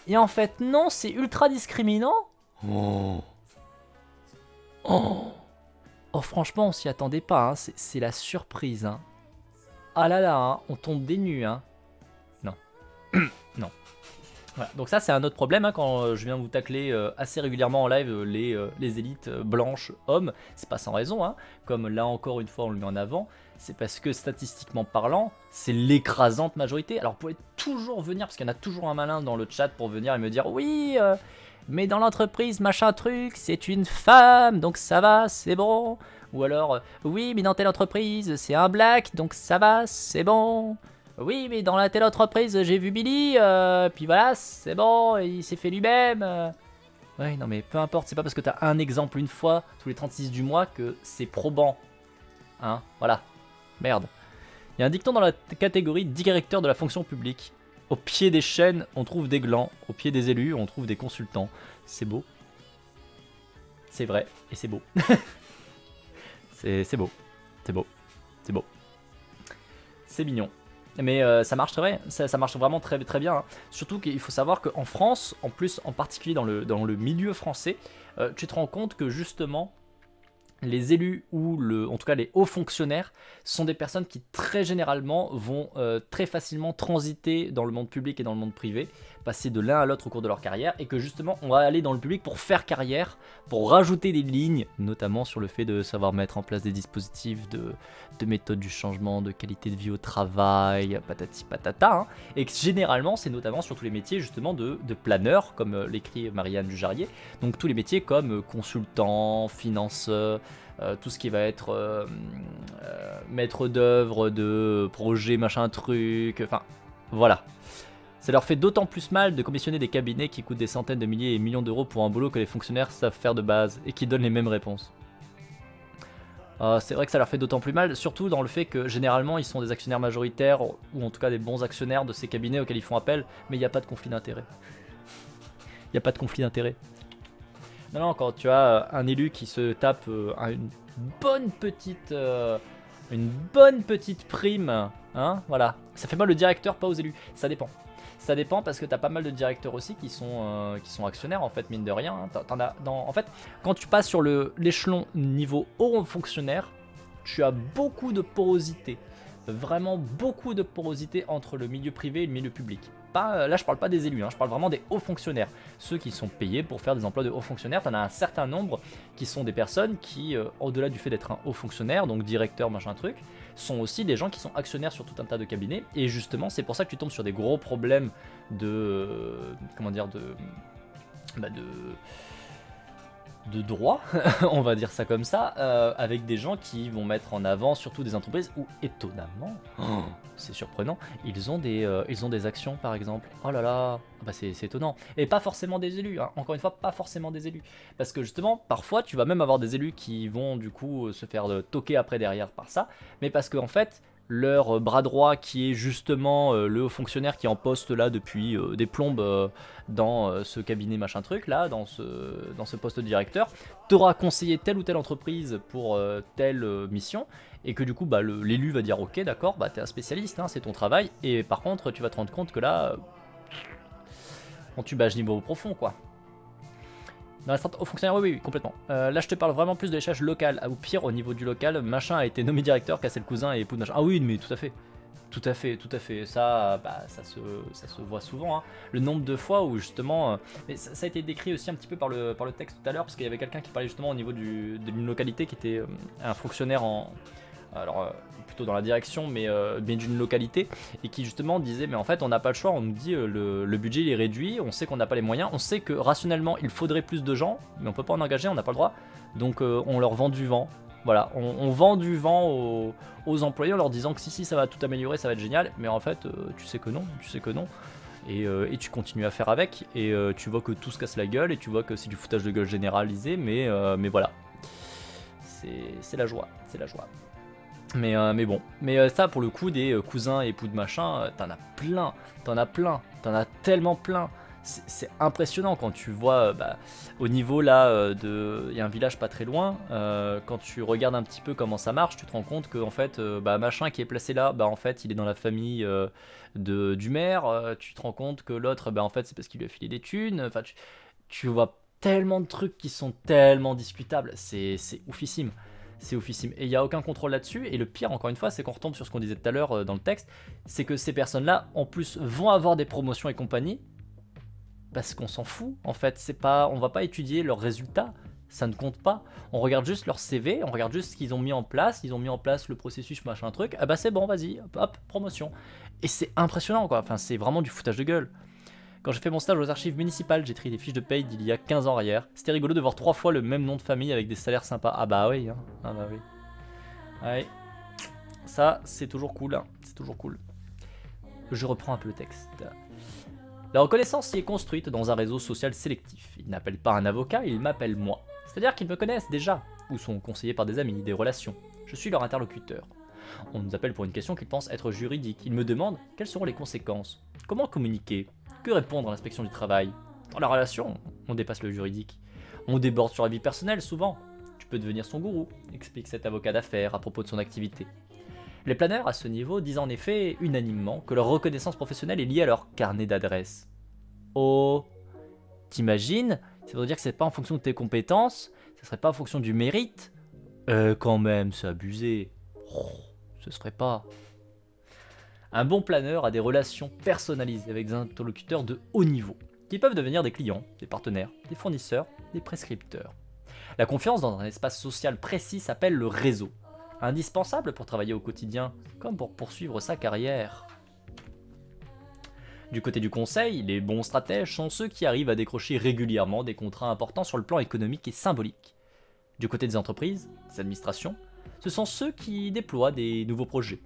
et en fait non, c'est ultra discriminant. Oh, oh, oh franchement on s'y attendait pas, hein. C'est la surprise. Hein. Ah là là, hein, on tombe des nues. Hein. Non. Non. Voilà. Donc ça c'est un autre problème hein, quand je viens vous tacler assez régulièrement en live les élites blanches hommes, c'est pas sans raison, hein, comme là encore une fois on le met en avant, c'est parce que statistiquement parlant, c'est l'écrasante majorité. Alors vous pouvez toujours venir, parce qu'il y en a toujours un malin dans le chat pour venir et me dire oui, mais dans l'entreprise machin truc, c'est une femme, donc ça va, c'est bon. Ou alors oui, mais dans telle entreprise, c'est un black, donc ça va, c'est bon. Oui, mais dans la telle entreprise, j'ai vu Billy, puis voilà, c'est bon, il s'est fait lui-même. Ouais, non mais peu importe, c'est pas parce que t'as un exemple une fois tous les 36 du mois que c'est probant. Hein, voilà. Merde. Il y a un dicton dans la catégorie directeur de la fonction publique. Au pied des chaînes, on trouve des glands. Au pied des élus, on trouve des consultants. C'est beau. C'est vrai, et c'est beau. c'est beau. C'est beau. C'est beau. C'est mignon. Mais ça marche très vrai, ça marche vraiment très, très bien. Hein. Surtout qu'il faut savoir qu'en France, en plus, en particulier dans le milieu français, tu te rends compte que justement, les élus ou en tout cas les hauts fonctionnaires sont des personnes qui très généralement vont très facilement transiter dans le monde public et dans le monde privé, passer de l'un à l'autre au cours de leur carrière, et que justement on va aller dans le public pour faire carrière, pour rajouter des lignes, notamment sur le fait de savoir mettre en place des dispositifs de méthode du changement, de qualité de vie au travail, patati patata, hein, et que généralement c'est notamment sur tous les métiers justement de planeur, comme l'écrit Marie-Anne Dujarrier, donc tous les métiers comme consultant, financeur, tout ce qui va être maître d'œuvre de projet machin truc, enfin voilà. Ça leur fait d'autant plus mal de commissionner des cabinets qui coûtent des centaines de milliers et millions d'euros pour un boulot que les fonctionnaires savent faire de base et qui donnent les mêmes réponses. C'est vrai que ça leur fait d'autant plus mal, surtout dans le fait que généralement ils sont des actionnaires majoritaires, ou en tout cas des bons actionnaires de ces cabinets auxquels ils font appel, mais il n'y a pas de conflit d'intérêt. Il n'y a pas de conflit d'intérêt. Non, quand tu as un élu qui se tape une bonne petite prime, hein, voilà. Ça fait mal au directeur, pas aux élus. Ça dépend. Ça dépend parce que t'as pas mal de directeurs aussi qui sont actionnaires en fait, mine de rien. Hein. En fait, quand tu passes sur l'échelon niveau haut fonctionnaire, tu as beaucoup de porosité. Vraiment beaucoup de porosité entre le milieu privé et le milieu public. Là je parle pas des élus, hein, je parle vraiment des hauts fonctionnaires. Ceux qui sont payés pour faire des emplois de hauts fonctionnaires, t'en as un certain nombre qui sont des personnes qui, au-delà du fait d'être un haut fonctionnaire, donc directeur, machin truc, sont aussi des gens qui sont actionnaires sur tout un tas de cabinets. Et justement, c'est pour ça que tu tombes sur des gros problèmes de... comment dire, de droit, on va dire ça comme ça, avec des gens qui vont mettre en avant surtout des entreprises où, étonnamment, c'est surprenant, ils ont des actions par exemple. Oh là là, bah c'est étonnant. Et pas forcément des élus, hein. Encore une fois, pas forcément des élus. Parce que justement, parfois, tu vas même avoir des élus qui vont du coup se faire toquer après derrière par ça, mais parce qu'en fait, leur bras droit qui est justement le haut fonctionnaire qui est en poste là depuis des plombes dans ce cabinet machin truc là, dans ce poste de directeur, t'aura conseillé telle ou telle entreprise pour telle mission, et que du coup bah, l'élu va dire ok d'accord, bah t'es un spécialiste, hein, c'est ton travail, et par contre tu vas te rendre compte que là on tue bâche niveau profond quoi. Dans les hauts fonctionnaires, oui, complètement. Là, je te parle vraiment plus de l'échelon local. Ou pire, au niveau du local, machin a été nommé directeur, cassé le cousin et époux de machin. Ah oui, mais tout à fait. Tout à fait, tout à fait. Ça, bah, ça se voit souvent. Hein. Le nombre de fois où justement... mais ça a été décrit aussi un petit peu par le texte tout à l'heure, parce qu'il y avait quelqu'un qui parlait justement au niveau d'une localité qui était un fonctionnaire alors plutôt dans la direction, mais d'une localité, et qui justement disait mais en fait on n'a pas le choix, on nous dit le budget il est réduit, on sait qu'on n'a pas les moyens, on sait que rationnellement il faudrait plus de gens, mais on peut pas en engager, on n'a pas le droit, donc on leur vend du vent. Voilà, on vend du vent aux employés en leur disant que si ça va tout améliorer, ça va être génial, mais en fait tu sais que non, et tu continues à faire avec, et tu vois que tout se casse la gueule, et tu vois que c'est du foutage de gueule généralisé, mais voilà. c'est la joie, c'est la joie. Mais bon, ça pour le coup des cousins et époux de machin, t'en as tellement plein. C'est impressionnant quand tu vois au niveau là il y a un village pas très loin, quand tu regardes un petit peu comment ça marche, tu te rends compte que en fait machin qui est placé là, en fait il est dans la famille du maire, tu te rends compte que l'autre en fait c'est parce qu'il lui a filé des thunes, enfin tu vois tellement de trucs qui sont tellement discutables, c'est oufissime. C'est oufissime. Et il n'y a aucun contrôle là-dessus. Et le pire, encore une fois, c'est qu'on retombe sur ce qu'on disait tout à l'heure dans le texte. C'est que ces personnes-là, en plus, vont avoir des promotions et compagnie. Parce qu'on s'en fout. En fait, on va pas étudier leurs résultats. Ça ne compte pas. On regarde juste leur CV. On regarde juste ce qu'ils ont mis en place. Ils ont mis en place le processus, machin truc. Ah bah c'est bon, vas-y. Hop, promotion. Et c'est impressionnant, quoi. Enfin, c'est vraiment du foutage de gueule. Quand j'ai fait mon stage aux archives municipales, j'ai trié des fiches de paye d'il y a 15 ans arrière. C'était rigolo de voir 3 fois le même nom de famille avec des salaires sympas. Ah bah oui, hein. Ah bah oui. Ouais. Ça, c'est toujours cool. Hein. C'est toujours cool. Je reprends un peu le texte. La reconnaissance y est construite dans un réseau social sélectif. Ils n'appellent pas un avocat, ils m'appellent moi. C'est-à-dire qu'ils me connaissent déjà, ou sont conseillés par des amis, des relations. Je suis leur interlocuteur. On nous appelle pour une question qu'ils pensent être juridique. Ils me demandent quelles seront les conséquences. Comment communiquer? Que répondre à l'inspection du travail? Dans la relation, on dépasse le juridique. On déborde sur la vie personnelle souvent. Tu peux devenir son gourou, explique cet avocat d'affaires à propos de son activité. Les planeurs à ce niveau disent en effet unanimement que leur reconnaissance professionnelle est liée à leur carnet d'adresses. Oh, t'imagines? Ça veut dire que c'est pas en fonction de tes compétences, ça serait pas en fonction du mérite? Quand même, c'est abusé. Oh, ce serait pas. Un bon planeur a des relations personnalisées avec des interlocuteurs de haut niveau, qui peuvent devenir des clients, des partenaires, des fournisseurs, des prescripteurs. La confiance dans un espace social précis s'appelle le réseau, indispensable pour travailler au quotidien, comme pour poursuivre sa carrière. Du côté du conseil, les bons stratèges sont ceux qui arrivent à décrocher régulièrement des contrats importants sur le plan économique et symbolique. Du côté des entreprises, des administrations, ce sont ceux qui déploient des nouveaux projets.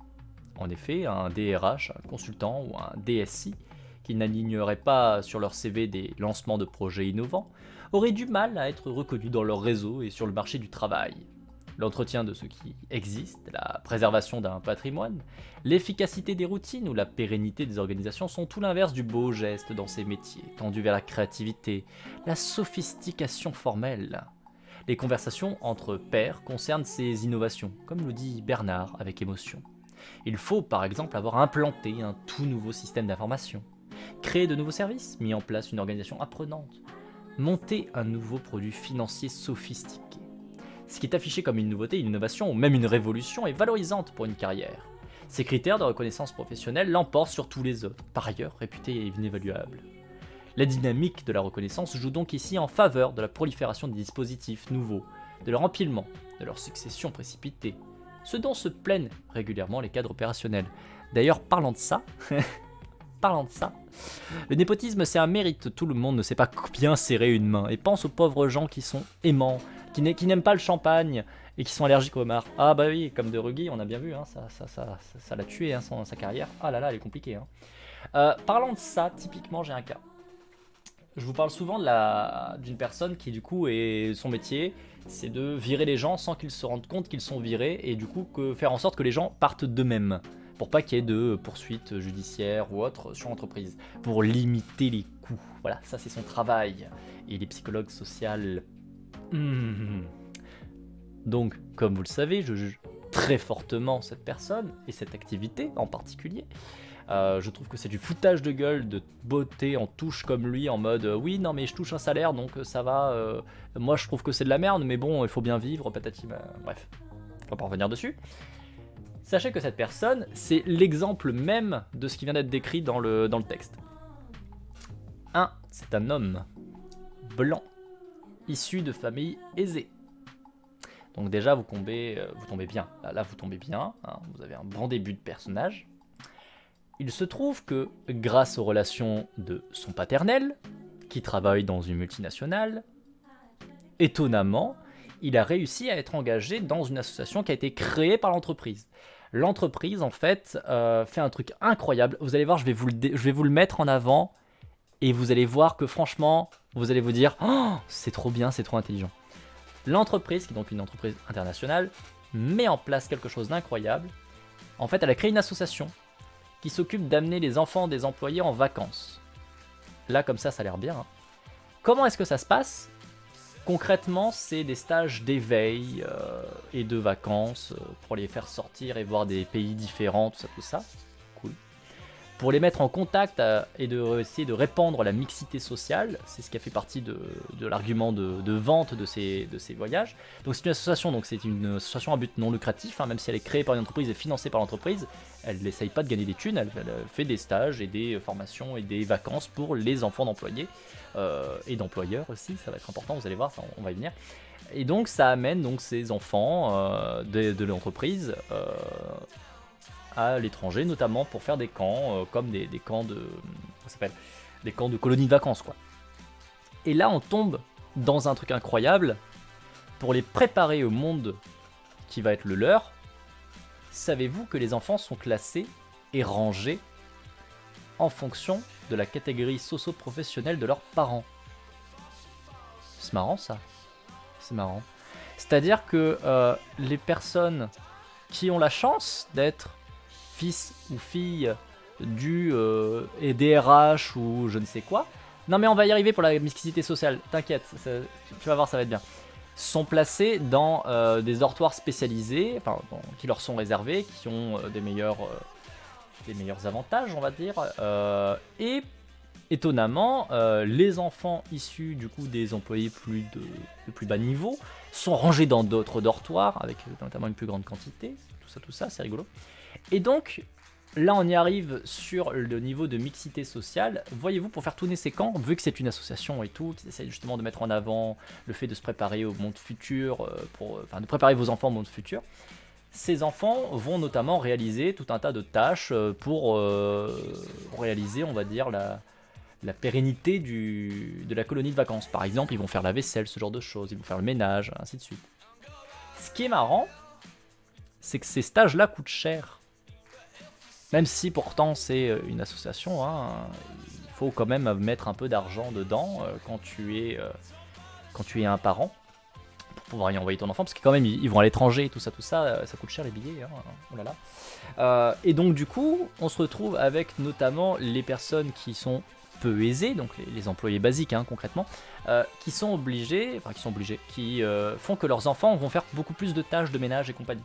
En effet, un DRH, un consultant ou un DSI qui n'alignerait pas sur leur CV des lancements de projets innovants auraient du mal à être reconnus dans leur réseau et sur le marché du travail. L'entretien de ce qui existe, la préservation d'un patrimoine, l'efficacité des routines ou la pérennité des organisations sont tout l'inverse du beau geste dans ces métiers, tendus vers la créativité, la sophistication formelle. Les conversations entre pairs concernent ces innovations, comme le dit Bernard avec émotion. Il faut par exemple avoir implanté un tout nouveau système d'information, créer de nouveaux services, mis en place une organisation apprenante, monter un nouveau produit financier sophistiqué. Ce qui est affiché comme une nouveauté, une innovation ou même une révolution est valorisante pour une carrière. Ces critères de reconnaissance professionnelle l'emportent sur tous les autres, par ailleurs réputés inévaluables. La dynamique de la reconnaissance joue donc ici en faveur de la prolifération des dispositifs nouveaux, de leur empilement, de leur succession précipitée, ce dont se plaignent régulièrement les cadres opérationnels. D'ailleurs, parlant de ça, le népotisme c'est un mérite, tout le monde ne sait pas bien serrer une main, et pense aux pauvres gens qui sont aimants, qui n'aiment pas le champagne, et qui sont allergiques au homard. Ah bah oui, comme de Ruggie, on a bien vu, hein, ça l'a tué, hein, sa carrière. Ah là là, elle est compliquée. Hein. Parlant de ça, typiquement j'ai un cas. Je vous parle souvent d'une personne qui du coup son métier, c'est de virer les gens sans qu'ils se rendent compte qu'ils sont virés et du coup faire en sorte que les gens partent d'eux-mêmes pour pas qu'il y ait de poursuites judiciaires ou autres sur l'entreprise, pour limiter les coûts. Voilà, ça c'est son travail. Et les psychologues sociaux. Donc, comme vous le savez, je juge très fortement cette personne et cette activité en particulier. Je trouve que c'est du foutage de gueule de botter en touche comme lui en mode oui non mais je touche un salaire donc ça va, moi je trouve que c'est de la merde mais bon il faut bien vivre patati bref, on va pas revenir dessus. Sachez que cette personne c'est l'exemple même de ce qui vient d'être décrit dans le texte. C'est un homme blanc issu de famille aisée. Donc déjà vous tombez bien, là vous tombez bien, hein, vous avez un bon début de personnage. Il se trouve que, grâce aux relations de son paternel, qui travaille dans une multinationale, étonnamment, il a réussi à être engagé dans une association qui a été créée par l'entreprise. L'entreprise, en fait, fait un truc incroyable. Vous allez voir, je vais vous le mettre en avant, et vous allez voir que franchement, vous allez vous dire « Oh, c'est trop bien, c'est trop intelligent ». L'entreprise, qui est donc une entreprise internationale, met en place quelque chose d'incroyable. En fait, elle a créé une association qui s'occupe d'amener les enfants des employés en vacances. Là, comme ça a l'air bien. Hein. Comment est-ce que ça se passe? Concrètement, c'est des stages d'éveil et de vacances pour les faire sortir et voir des pays différents, tout ça. Cool. Pour les mettre en contact et essayer de répandre la mixité sociale, c'est ce qui a fait partie de l'argument de vente de ces voyages. Donc c'est une association, à but non lucratif, hein, même si elle est créée par une entreprise et financée par l'entreprise, elle n'essaye pas de gagner des thunes, elle fait des stages et des formations et des vacances pour les enfants d'employés et d'employeurs aussi, ça va être important, vous allez voir, ça, on va y venir. Et donc ça amène donc ces enfants de l'entreprise à l'étranger, notamment pour faire des camps, comme des camps de, des camps de colonies de vacances, quoi. Et là, on tombe dans un truc incroyable. Pour les préparer au monde qui va être le leur, savez-vous que les enfants sont classés et rangés en fonction de la catégorie socio-professionnelle de leurs parents? C'est marrant, ça. C'est marrant. C'est-à-dire que les personnes qui ont la chance d'être fils ou fille du DRH ou je ne sais quoi. Non mais on va y arriver pour la mixité sociale, t'inquiète, tu vas voir, ça va être bien. Sont placés dans des dortoirs spécialisés, enfin, qui leur sont réservés, qui ont des meilleurs avantages, on va dire. Et étonnamment, les enfants issus du coup des employés de plus bas niveau sont rangés dans d'autres dortoirs avec notamment une plus grande quantité. Tout ça, c'est rigolo. Et donc, là on y arrive sur le niveau de mixité sociale. Voyez-vous, pour faire tourner ces camps, vu que c'est une association et tout, qui essaie justement de mettre en avant le fait de se préparer au monde futur, de préparer vos enfants au monde futur, ces enfants vont notamment réaliser tout un tas de tâches pour réaliser, on va dire, la pérennité de la colonie de vacances. Par exemple, ils vont faire la vaisselle, ce genre de choses, ils vont faire le ménage, ainsi de suite. Ce qui est marrant, c'est que ces stages-là coûtent cher. Même si pourtant c'est une association, hein, il faut quand même mettre un peu d'argent dedans quand tu es un parent pour pouvoir y envoyer ton enfant, parce que quand même ils vont à l'étranger, tout ça coûte cher les billets, hein, oh là là. Et donc du coup, on se retrouve avec notamment les personnes qui sont peu aisées, donc les employés basiques hein, concrètement, qui font que leurs enfants vont faire beaucoup plus de tâches de ménage et compagnie.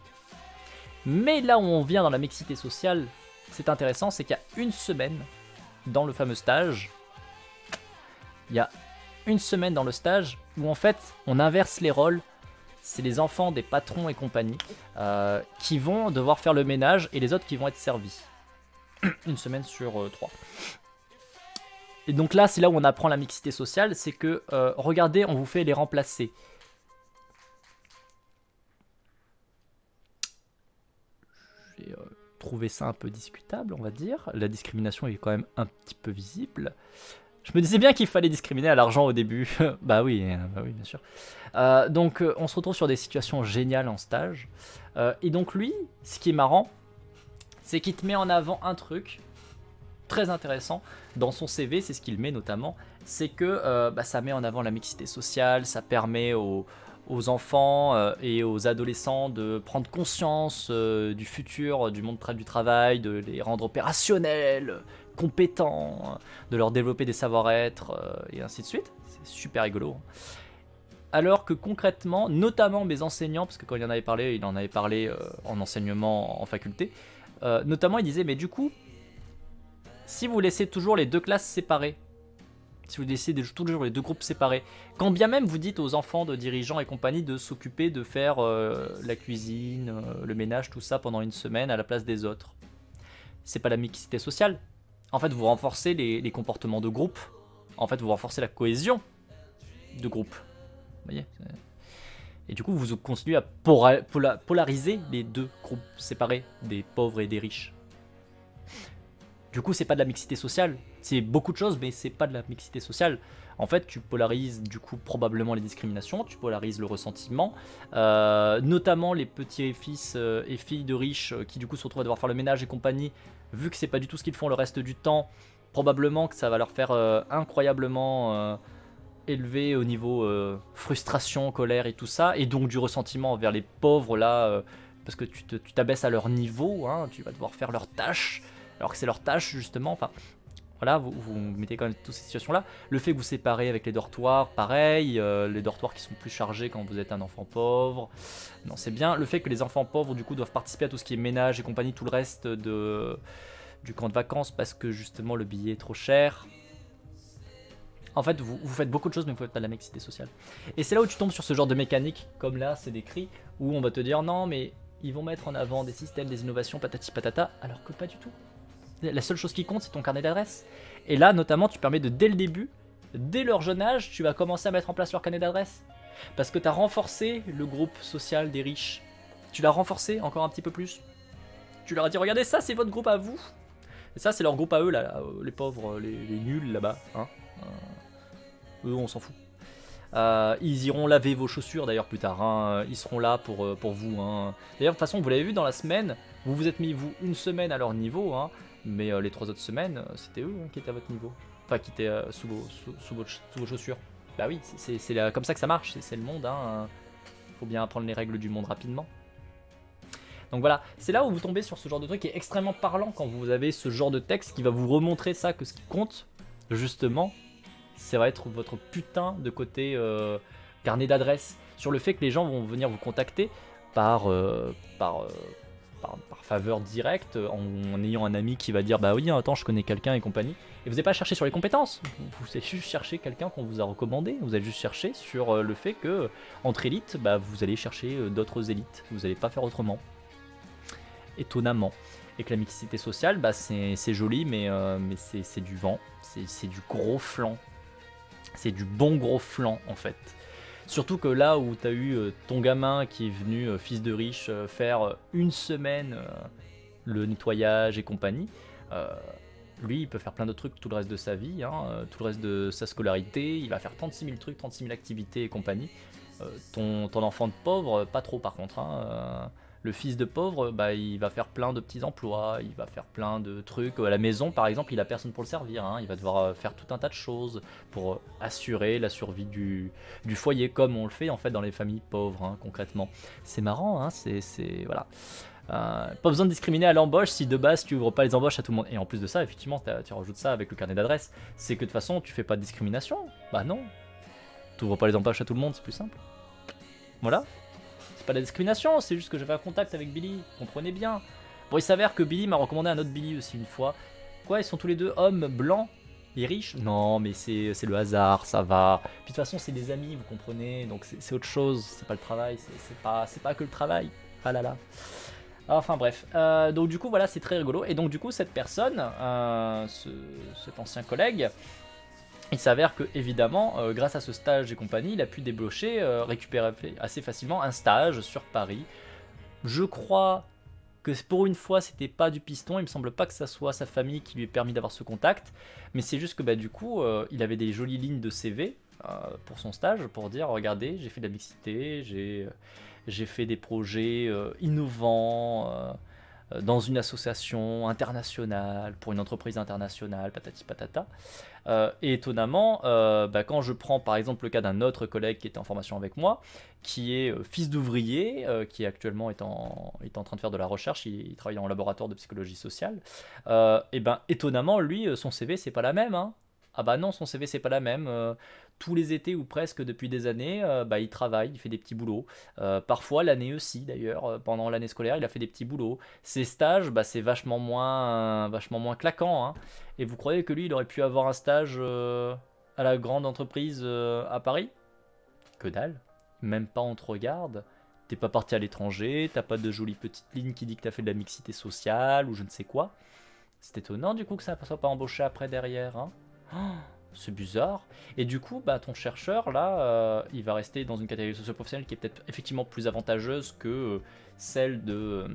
Mais là où on vient dans la mixité sociale, c'est intéressant, c'est qu'il y a une semaine dans le fameux stage, où en fait on inverse les rôles, c'est les enfants des patrons et compagnie qui vont devoir faire le ménage et les autres qui vont être servis. Une semaine sur 3. Et donc là, c'est là où on apprend la mixité sociale, c'est que, regardez, on vous fait les remplacer. J'ai trouvé ça un peu discutable, on va dire. La discrimination est quand même un petit peu visible. Je me disais bien qu'il fallait discriminer à l'argent au début. Bah oui, bien sûr. Donc on se retrouve sur des situations géniales en stage. Et donc lui, ce qui est marrant, c'est qu'il te met en avant un truc très intéressant dans son CV, c'est ce qu'il met notamment, c'est que ça met en avant la mixité sociale, ça permet aux enfants et aux adolescents de prendre conscience du futur, du monde du travail, de les rendre opérationnels, compétents, de leur développer des savoir-être et ainsi de suite. C'est super rigolo. Alors que concrètement, notamment mes enseignants, parce que quand il en avait parlé en enseignement en faculté, notamment il disait, mais du coup, si vous laissez toujours les deux classes séparées, si vous laissez toujours les deux groupes séparés, quand bien même vous dites aux enfants de dirigeants et compagnie de s'occuper de faire la cuisine, le ménage, tout ça pendant une semaine à la place des autres, c'est pas la mixité sociale. En fait, vous renforcez les comportements de groupe. En fait, vous renforcez la cohésion de groupe. Vous voyez ? Et du coup, vous continuez à polariser les deux groupes séparés, des pauvres et des riches. Du coup, c'est pas de la mixité sociale. C'est beaucoup de choses, mais c'est pas de la mixité sociale. En fait, tu polarises du coup probablement les discriminations, tu polarises le ressentiment, notamment les petits fils et filles de riches qui du coup se retrouvent à devoir faire le ménage et compagnie, vu que c'est pas du tout ce qu'ils font le reste du temps, probablement que ça va leur faire incroyablement élevé au niveau frustration, colère et tout ça, et donc du ressentiment envers les pauvres là, parce que tu t'abaisses à leur niveau, hein, tu vas devoir faire leurs tâches, alors que c'est leur tâche justement, enfin voilà, vous mettez quand même toutes ces situations-là. Le fait que vous séparez avec les dortoirs, pareil, les dortoirs qui sont plus chargés quand vous êtes un enfant pauvre, non c'est bien. Le fait que les enfants pauvres du coup doivent participer à tout ce qui est ménage et compagnie, tout le reste du camp de vacances parce que justement le billet est trop cher. En fait, vous faites beaucoup de choses, mais vous faites pas de la mixité sociale. Et c'est là où tu tombes sur ce genre de mécanique, comme là, c'est décrit, où on va te dire non, mais ils vont mettre en avant des systèmes, des innovations, patati patata, alors que pas du tout. La seule chose qui compte, c'est ton carnet d'adresse. Et là, notamment, tu permets de, dès le début, dès leur jeune âge, tu vas commencer à mettre en place leur carnet d'adresse. Parce que tu as renforcé le groupe social des riches. Tu l'as renforcé encore un petit peu plus. Tu leur as dit, regardez, ça, c'est votre groupe à vous. Et ça, c'est leur groupe à eux, là, les pauvres, les nuls, là-bas. Hein. Eux, on s'en fout. Ils iront laver vos chaussures d'ailleurs plus tard, hein. Ils seront là pour vous. Hein. D'ailleurs, de toute façon, vous l'avez vu dans la semaine, vous vous êtes mis vous une semaine à leur niveau, hein, mais les 3 autres semaines, c'était eux hein, qui étaient à votre niveau. Enfin, qui étaient sous vos chaussures. Bah oui, c'est comme ça que ça marche, c'est le monde. Hein. Faut bien apprendre les règles du monde rapidement. Donc voilà, c'est là où vous tombez sur ce genre de truc qui est extrêmement parlant quand vous avez ce genre de texte qui va vous remontrer ça, que ce qui compte, justement, ça va être votre putain de côté carnet d'adresse, sur le fait que les gens vont venir vous contacter par faveur directe, en ayant un ami qui va dire bah oui attends je connais quelqu'un et compagnie, et vous n'allez pas chercher sur les compétences, vous allez juste chercher quelqu'un qu'on vous a recommandé, vous allez juste chercher sur le fait que entre élites, bah, vous allez chercher d'autres élites, vous n'allez pas faire autrement, étonnamment. Et que la mixité sociale, bah, c'est joli, mais c'est du vent, c'est du gros flanc. C'est du bon gros flanc en fait. Surtout que là où t'as eu ton gamin qui est venu, fils de riche, faire une semaine le nettoyage et compagnie, lui il peut faire plein de trucs tout le reste de sa vie, hein, tout le reste de sa scolarité, il va faire 36 000 trucs, 36 000 activités et compagnie. Ton enfant de pauvre, pas trop par contre. Hein, le fils de pauvre, bah, il va faire plein de petits emplois, il va faire plein de trucs. À la maison, par exemple, il a personne pour le servir. Hein. Il va devoir faire tout un tas de choses pour assurer la survie du foyer, comme on le fait en fait dans les familles pauvres, hein, concrètement. C'est marrant, hein, c'est voilà. Pas besoin de discriminer à l'embauche si de base tu ouvres pas les embauches à tout le monde. Et en plus de ça, effectivement, tu rajoutes ça avec le carnet d'adresse. C'est que de toute façon, tu fais pas de discrimination. Bah non. Tu ouvres pas les embauches à tout le monde, c'est plus simple. Voilà. C'est pas de la discrimination, c'est juste que j'avais un contact avec Billy, comprenez bien. Bon, il s'avère que Billy m'a recommandé un autre Billy aussi une fois. Quoi, ils sont tous les deux hommes blancs et riches? Non, mais c'est le hasard, ça va. Puis de toute façon, c'est des amis, vous comprenez, donc c'est autre chose, c'est pas le travail, c'est pas que le travail. Ah là là. Enfin bref, donc du coup voilà, c'est très rigolo. Et donc du coup, cette personne, cet ancien collègue, il s'avère que, évidemment, grâce à ce stage et compagnie, il a pu déblocher, récupérer assez facilement un stage sur Paris. Je crois que pour une fois, c'était pas du piston. Il me semble pas que ça soit sa famille qui lui ait permis d'avoir ce contact. Mais c'est juste que, bah, du coup, il avait des jolies lignes de CV pour son stage, pour dire regardez, j'ai fait de la mixité, j'ai fait des projets innovants. Dans une association internationale, pour une entreprise internationale, patati patata. Et étonnamment, bah, quand je prends par exemple le cas d'un autre collègue qui était en formation avec moi, qui est fils d'ouvrier, qui actuellement est en train de faire de la recherche, il travaille en laboratoire de psychologie sociale, et ben étonnamment, lui, son CV, c'est pas la même. Hein. Ah bah non, son CV, c'est pas la même. Tous les étés ou presque depuis des années, bah, il travaille, il fait des petits boulots. Parfois l'année aussi d'ailleurs, pendant l'année scolaire, il a fait des petits boulots. Ses stages, bah, c'est vachement moins claquant. Hein. Et vous croyez que lui, il aurait pu avoir un stage à la grande entreprise à Paris? Que dalle. Même pas on te regarde. T'es pas parti à l'étranger, t'as pas de jolie petite ligne qui dit que t'as fait de la mixité sociale ou je ne sais quoi. C'est étonnant du coup que ça ne soit pas embauché après derrière. Hein. Oh, c'est bizarre. Et du coup, bah, ton chercheur, là, il va rester dans une catégorie socio-professionnelle qui est peut-être effectivement plus avantageuse que celle de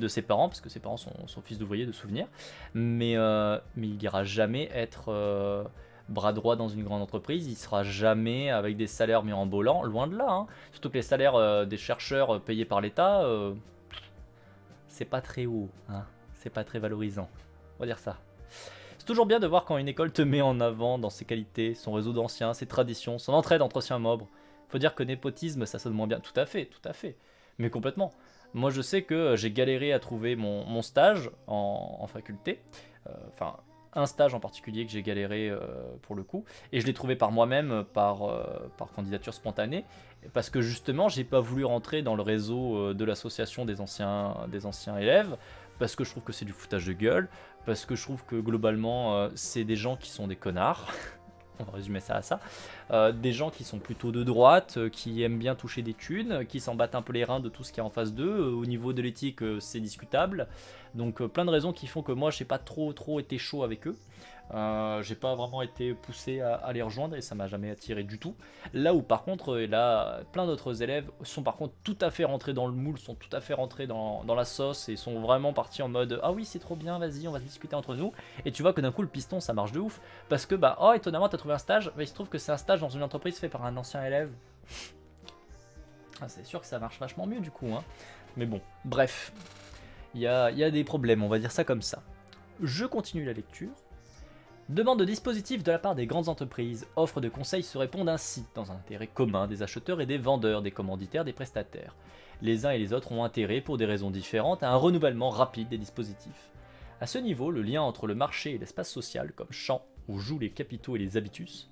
ses parents, parce que ses parents sont fils d'ouvriers de souvenir, mais il n'ira jamais être bras droit dans une grande entreprise, il sera jamais avec des salaires mirobolants, loin de là. Hein. Surtout que les salaires des chercheurs payés par l'État, c'est pas très haut, hein. C'est pas très valorisant, on va dire ça. C'est toujours bien de voir quand une école te met en avant dans ses qualités, son réseau d'anciens, ses traditions, son entraide entre anciens membres. Faut dire que népotisme, ça sonne moins bien. Tout à fait, tout à fait. Mais complètement. Moi, je sais que j'ai galéré à trouver mon stage en faculté. Enfin, un stage en particulier que j'ai galéré pour le coup. Et je l'ai trouvé par moi-même, par candidature spontanée. Parce que justement, j'ai pas voulu rentrer dans le réseau de l'association des anciens élèves. Parce que je trouve que c'est du foutage de gueule. Parce que je trouve que globalement, c'est des gens qui sont des connards. On va résumer ça à ça. Des gens qui sont plutôt de droite, qui aiment bien toucher des thunes, qui s'en battent un peu les reins de tout ce qu'il y a en face d'eux. Au niveau de l'éthique, c'est discutable. Donc plein de raisons qui font que moi, j'ai pas trop été chaud avec eux. J'ai pas vraiment été poussé à les rejoindre et ça m'a jamais attiré du tout. Là où par contre, là, plein d'autres élèves sont par contre tout à fait rentrés dans le moule, sont tout à fait rentrés dans la sauce et sont vraiment partis en mode ah oui c'est trop bien, vas-y on va discuter entre nous. Et tu vois que d'un coup le piston ça marche de ouf parce que bah oh étonnamment t'as trouvé un stage, mais il se trouve que c'est un stage dans une entreprise fait par un ancien élève. Ah, c'est sûr que ça marche vachement mieux du coup hein. Mais bon, bref, il y a des problèmes, on va dire ça comme ça. Je continue la lecture. Demande de dispositifs de la part des grandes entreprises, offres de conseils se répondent ainsi, dans un intérêt commun des acheteurs et des vendeurs, des commanditaires, des prestataires. Les uns et les autres ont intérêt, pour des raisons différentes, à un renouvellement rapide des dispositifs. À ce niveau, le lien entre le marché et l'espace social, comme champ où jouent les capitaux et les habitus,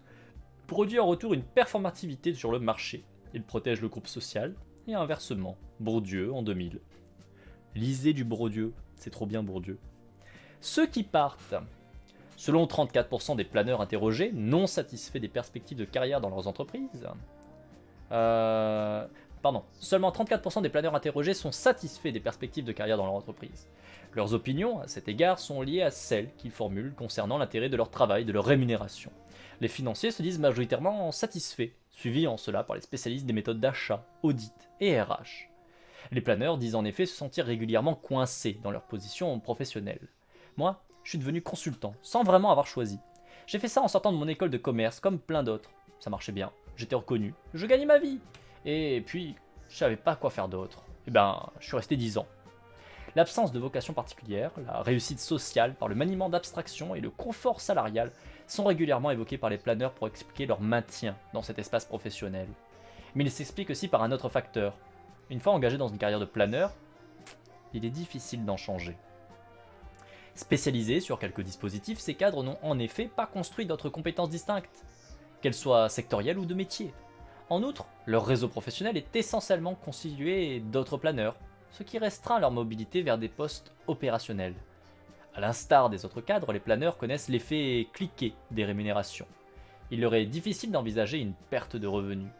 produit en retour une performativité sur le marché. Il protège le groupe social, et inversement, Bourdieu en 2000. Lisez du Bourdieu, c'est trop bien Bourdieu. Ceux qui partent. Selon 34% des planeurs interrogés, non satisfaits des perspectives de carrière dans leurs entreprises. Seulement 34% des planeurs interrogés sont satisfaits des perspectives de carrière dans leur entreprise. Leurs opinions, à cet égard, sont liées à celles qu'ils formulent concernant l'intérêt de leur travail, de leur rémunération. Les financiers se disent majoritairement satisfaits, suivis en cela par les spécialistes des méthodes d'achat, audit et RH. Les planeurs disent en effet se sentir régulièrement coincés dans leur position professionnelle. Moi, je suis devenu consultant, sans vraiment avoir choisi. J'ai fait ça en sortant de mon école de commerce, comme plein d'autres. Ça marchait bien, j'étais reconnu, je gagnais ma vie. Et puis, je savais pas quoi faire d'autre. Et ben, je suis resté 10 ans. L'absence de vocation particulière, la réussite sociale par le maniement d'abstraction et le confort salarial sont régulièrement évoqués par les planeurs pour expliquer leur maintien dans cet espace professionnel. Mais ils s'expliquent aussi par un autre facteur. Une fois engagé dans une carrière de planeur, il est difficile d'en changer. Spécialisés sur quelques dispositifs, ces cadres n'ont en effet pas construit d'autres compétences distinctes, qu'elles soient sectorielles ou de métier. En outre, leur réseau professionnel est essentiellement constitué d'autres planeurs, ce qui restreint leur mobilité vers des postes opérationnels. A l'instar des autres cadres, les planeurs connaissent l'effet cliquet des rémunérations. Il leur est difficile d'envisager une perte de revenus.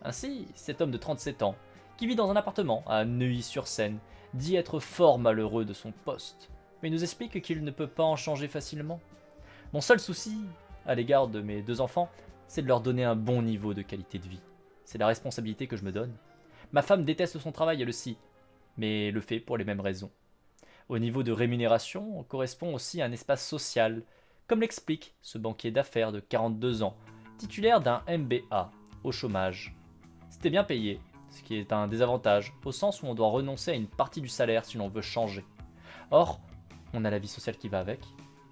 Ainsi, cet homme de 37 ans, qui vit dans un appartement à Neuilly-sur-Seine, dit être fort malheureux de son poste, mais il nous explique qu'il ne peut pas en changer facilement. Mon seul souci, à l'égard de mes 2 enfants, c'est de leur donner un bon niveau de qualité de vie. C'est la responsabilité que je me donne. Ma femme déteste son travail elle aussi, mais le fait pour les mêmes raisons. Au niveau de rémunération, on correspond aussi à un espace social, comme l'explique ce banquier d'affaires de 42 ans, titulaire d'un MBA, au chômage. C'était bien payé, ce qui est un désavantage, au sens où on doit renoncer à une partie du salaire si l'on veut changer. Or, on a la vie sociale qui va avec,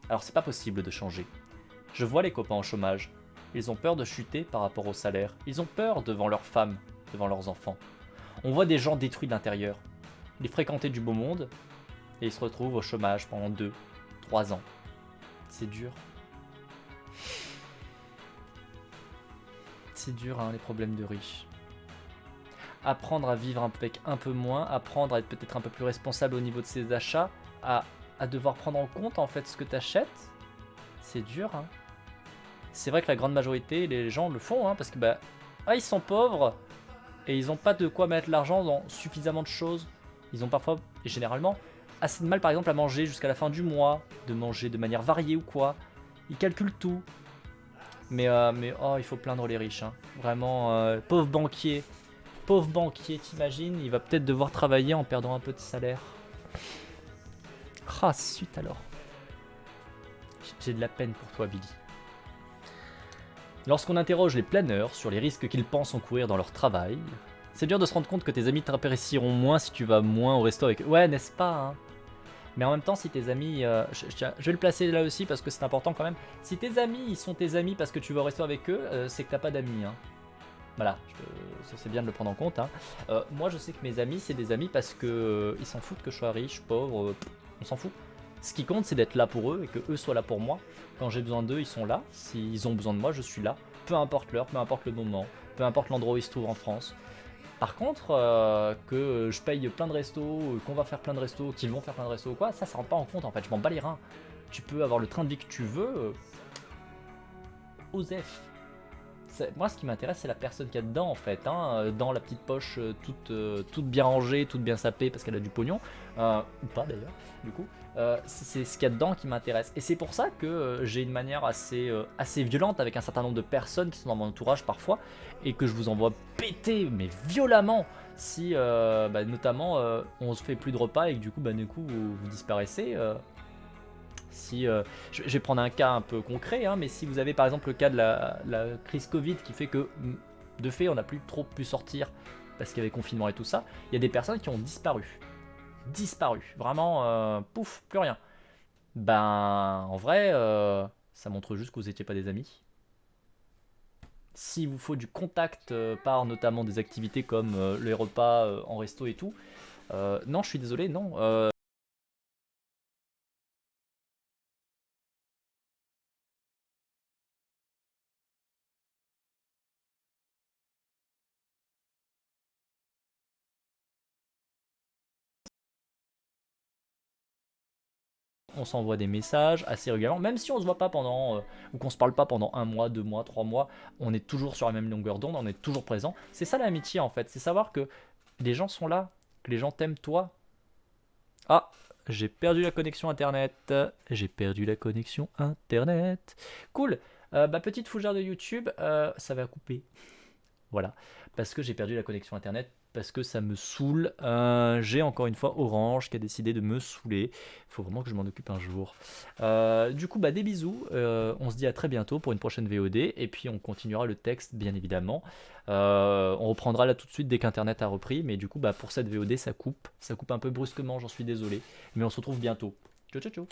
alors c'est pas possible de changer. Je vois les copains au chômage, ils ont peur de chuter par rapport au salaire, ils ont peur devant leurs femmes, devant leurs enfants. On voit des gens détruits de l'intérieur, ils fréquentaient du beau monde, et ils se retrouvent au chômage pendant 2, 3 ans. C'est dur. C'est dur hein, les problèmes de riches. Apprendre à vivre avec un peu moins, apprendre à être peut-être un peu plus responsable au niveau de ses achats, à devoir prendre en compte en fait ce que tu achètes, c'est dur. Hein. C'est vrai que la grande majorité, les gens le font, hein, parce que ils sont pauvres et ils n'ont pas de quoi mettre l'argent dans suffisamment de choses. Ils ont parfois, et généralement, assez de mal par exemple à manger jusqu'à la fin du mois, de manger de manière variée ou quoi. Ils calculent tout. Mais il faut plaindre les riches. Hein. Vraiment, pauvre banquier, t'imagines, il va peut-être devoir travailler en perdant un peu de salaire. Ah, suite alors. J'ai de la peine pour toi, Billy. Lorsqu'on interroge les planeurs sur les risques qu'ils pensent encourir dans leur travail, c'est dur de se rendre compte que tes amis t'apprécieront moins si tu vas moins au resto avec eux. Ouais, n'est-ce pas hein. Mais en même temps, si tes amis, je vais le placer là aussi parce que c'est important quand même. Si tes amis, ils sont tes amis parce que tu vas au resto avec eux, c'est que t'as pas d'amis. Hein. Voilà, c'est bien de le prendre en compte. Hein. Moi, je sais que mes amis, c'est des amis parce que ils s'en foutent que je sois riche, pauvre, on s'en fout. Ce qui compte, c'est d'être là pour eux et que eux soient là pour moi. Quand j'ai besoin d'eux, ils sont là. S'ils ont besoin de moi, je suis là. Peu importe l'heure, peu importe le moment, peu importe l'endroit où ils se trouvent en France. Par contre, que je paye plein de restos, qu'on va faire plein de restos, qu'ils vont faire plein de restos ou quoi, ça rentre pas en compte en fait. Je m'en bats les reins. Tu peux avoir le train de vie que tu veux. Osef. Moi, ce qui m'intéresse, c'est la personne qu'il y a dedans, en fait. Hein, dans la petite poche, toute bien rangée, toute bien sapée, parce qu'elle a du pognon. Ou pas, d'ailleurs, du coup. C'est ce qu'il y a dedans qui m'intéresse. Et c'est pour ça que j'ai une manière assez violente avec un certain nombre de personnes qui sont dans mon entourage, parfois, et que je vous envoie péter, mais violemment, si, notamment, on se fait plus de repas et que du coup, vous disparaissez. Si, je vais prendre un cas un peu concret, hein, mais si vous avez par exemple le cas de la crise Covid qui fait que de fait on n'a plus trop pu sortir parce qu'il y avait confinement et tout ça, il y a des personnes qui ont disparu. Disparu. Vraiment, pouf, plus rien. Ben, en vrai, ça montre juste que vous n'étiez pas des amis. S'il vous faut du contact par notamment des activités comme les repas en resto et tout, non, je suis désolé, non. On s'envoie des messages assez régulièrement, même si on se voit pas pendant, ou qu'on se parle pas pendant un mois, 2 mois, 3 mois, on est toujours sur la même longueur d'onde, on est toujours présent. C'est ça l'amitié en fait, c'est savoir que les gens sont là, que les gens t'aiment toi. Ah, j'ai perdu la connexion internet, j'ai perdu la connexion internet. Cool, petite fougère de YouTube, ça va couper. Voilà, parce que j'ai perdu la connexion internet, parce que ça me saoule. J'ai encore une fois Orange qui a décidé de me saouler. Il faut vraiment que je m'en occupe un jour. Du coup, des bisous. On se dit à très bientôt pour une prochaine VOD. Et puis, on continuera le texte, bien évidemment. On reprendra là tout de suite dès qu'Internet a repris. Mais du coup, pour cette VOD, ça coupe. Ça coupe un peu brusquement, j'en suis désolé. Mais on se retrouve bientôt. Ciao, ciao, ciao.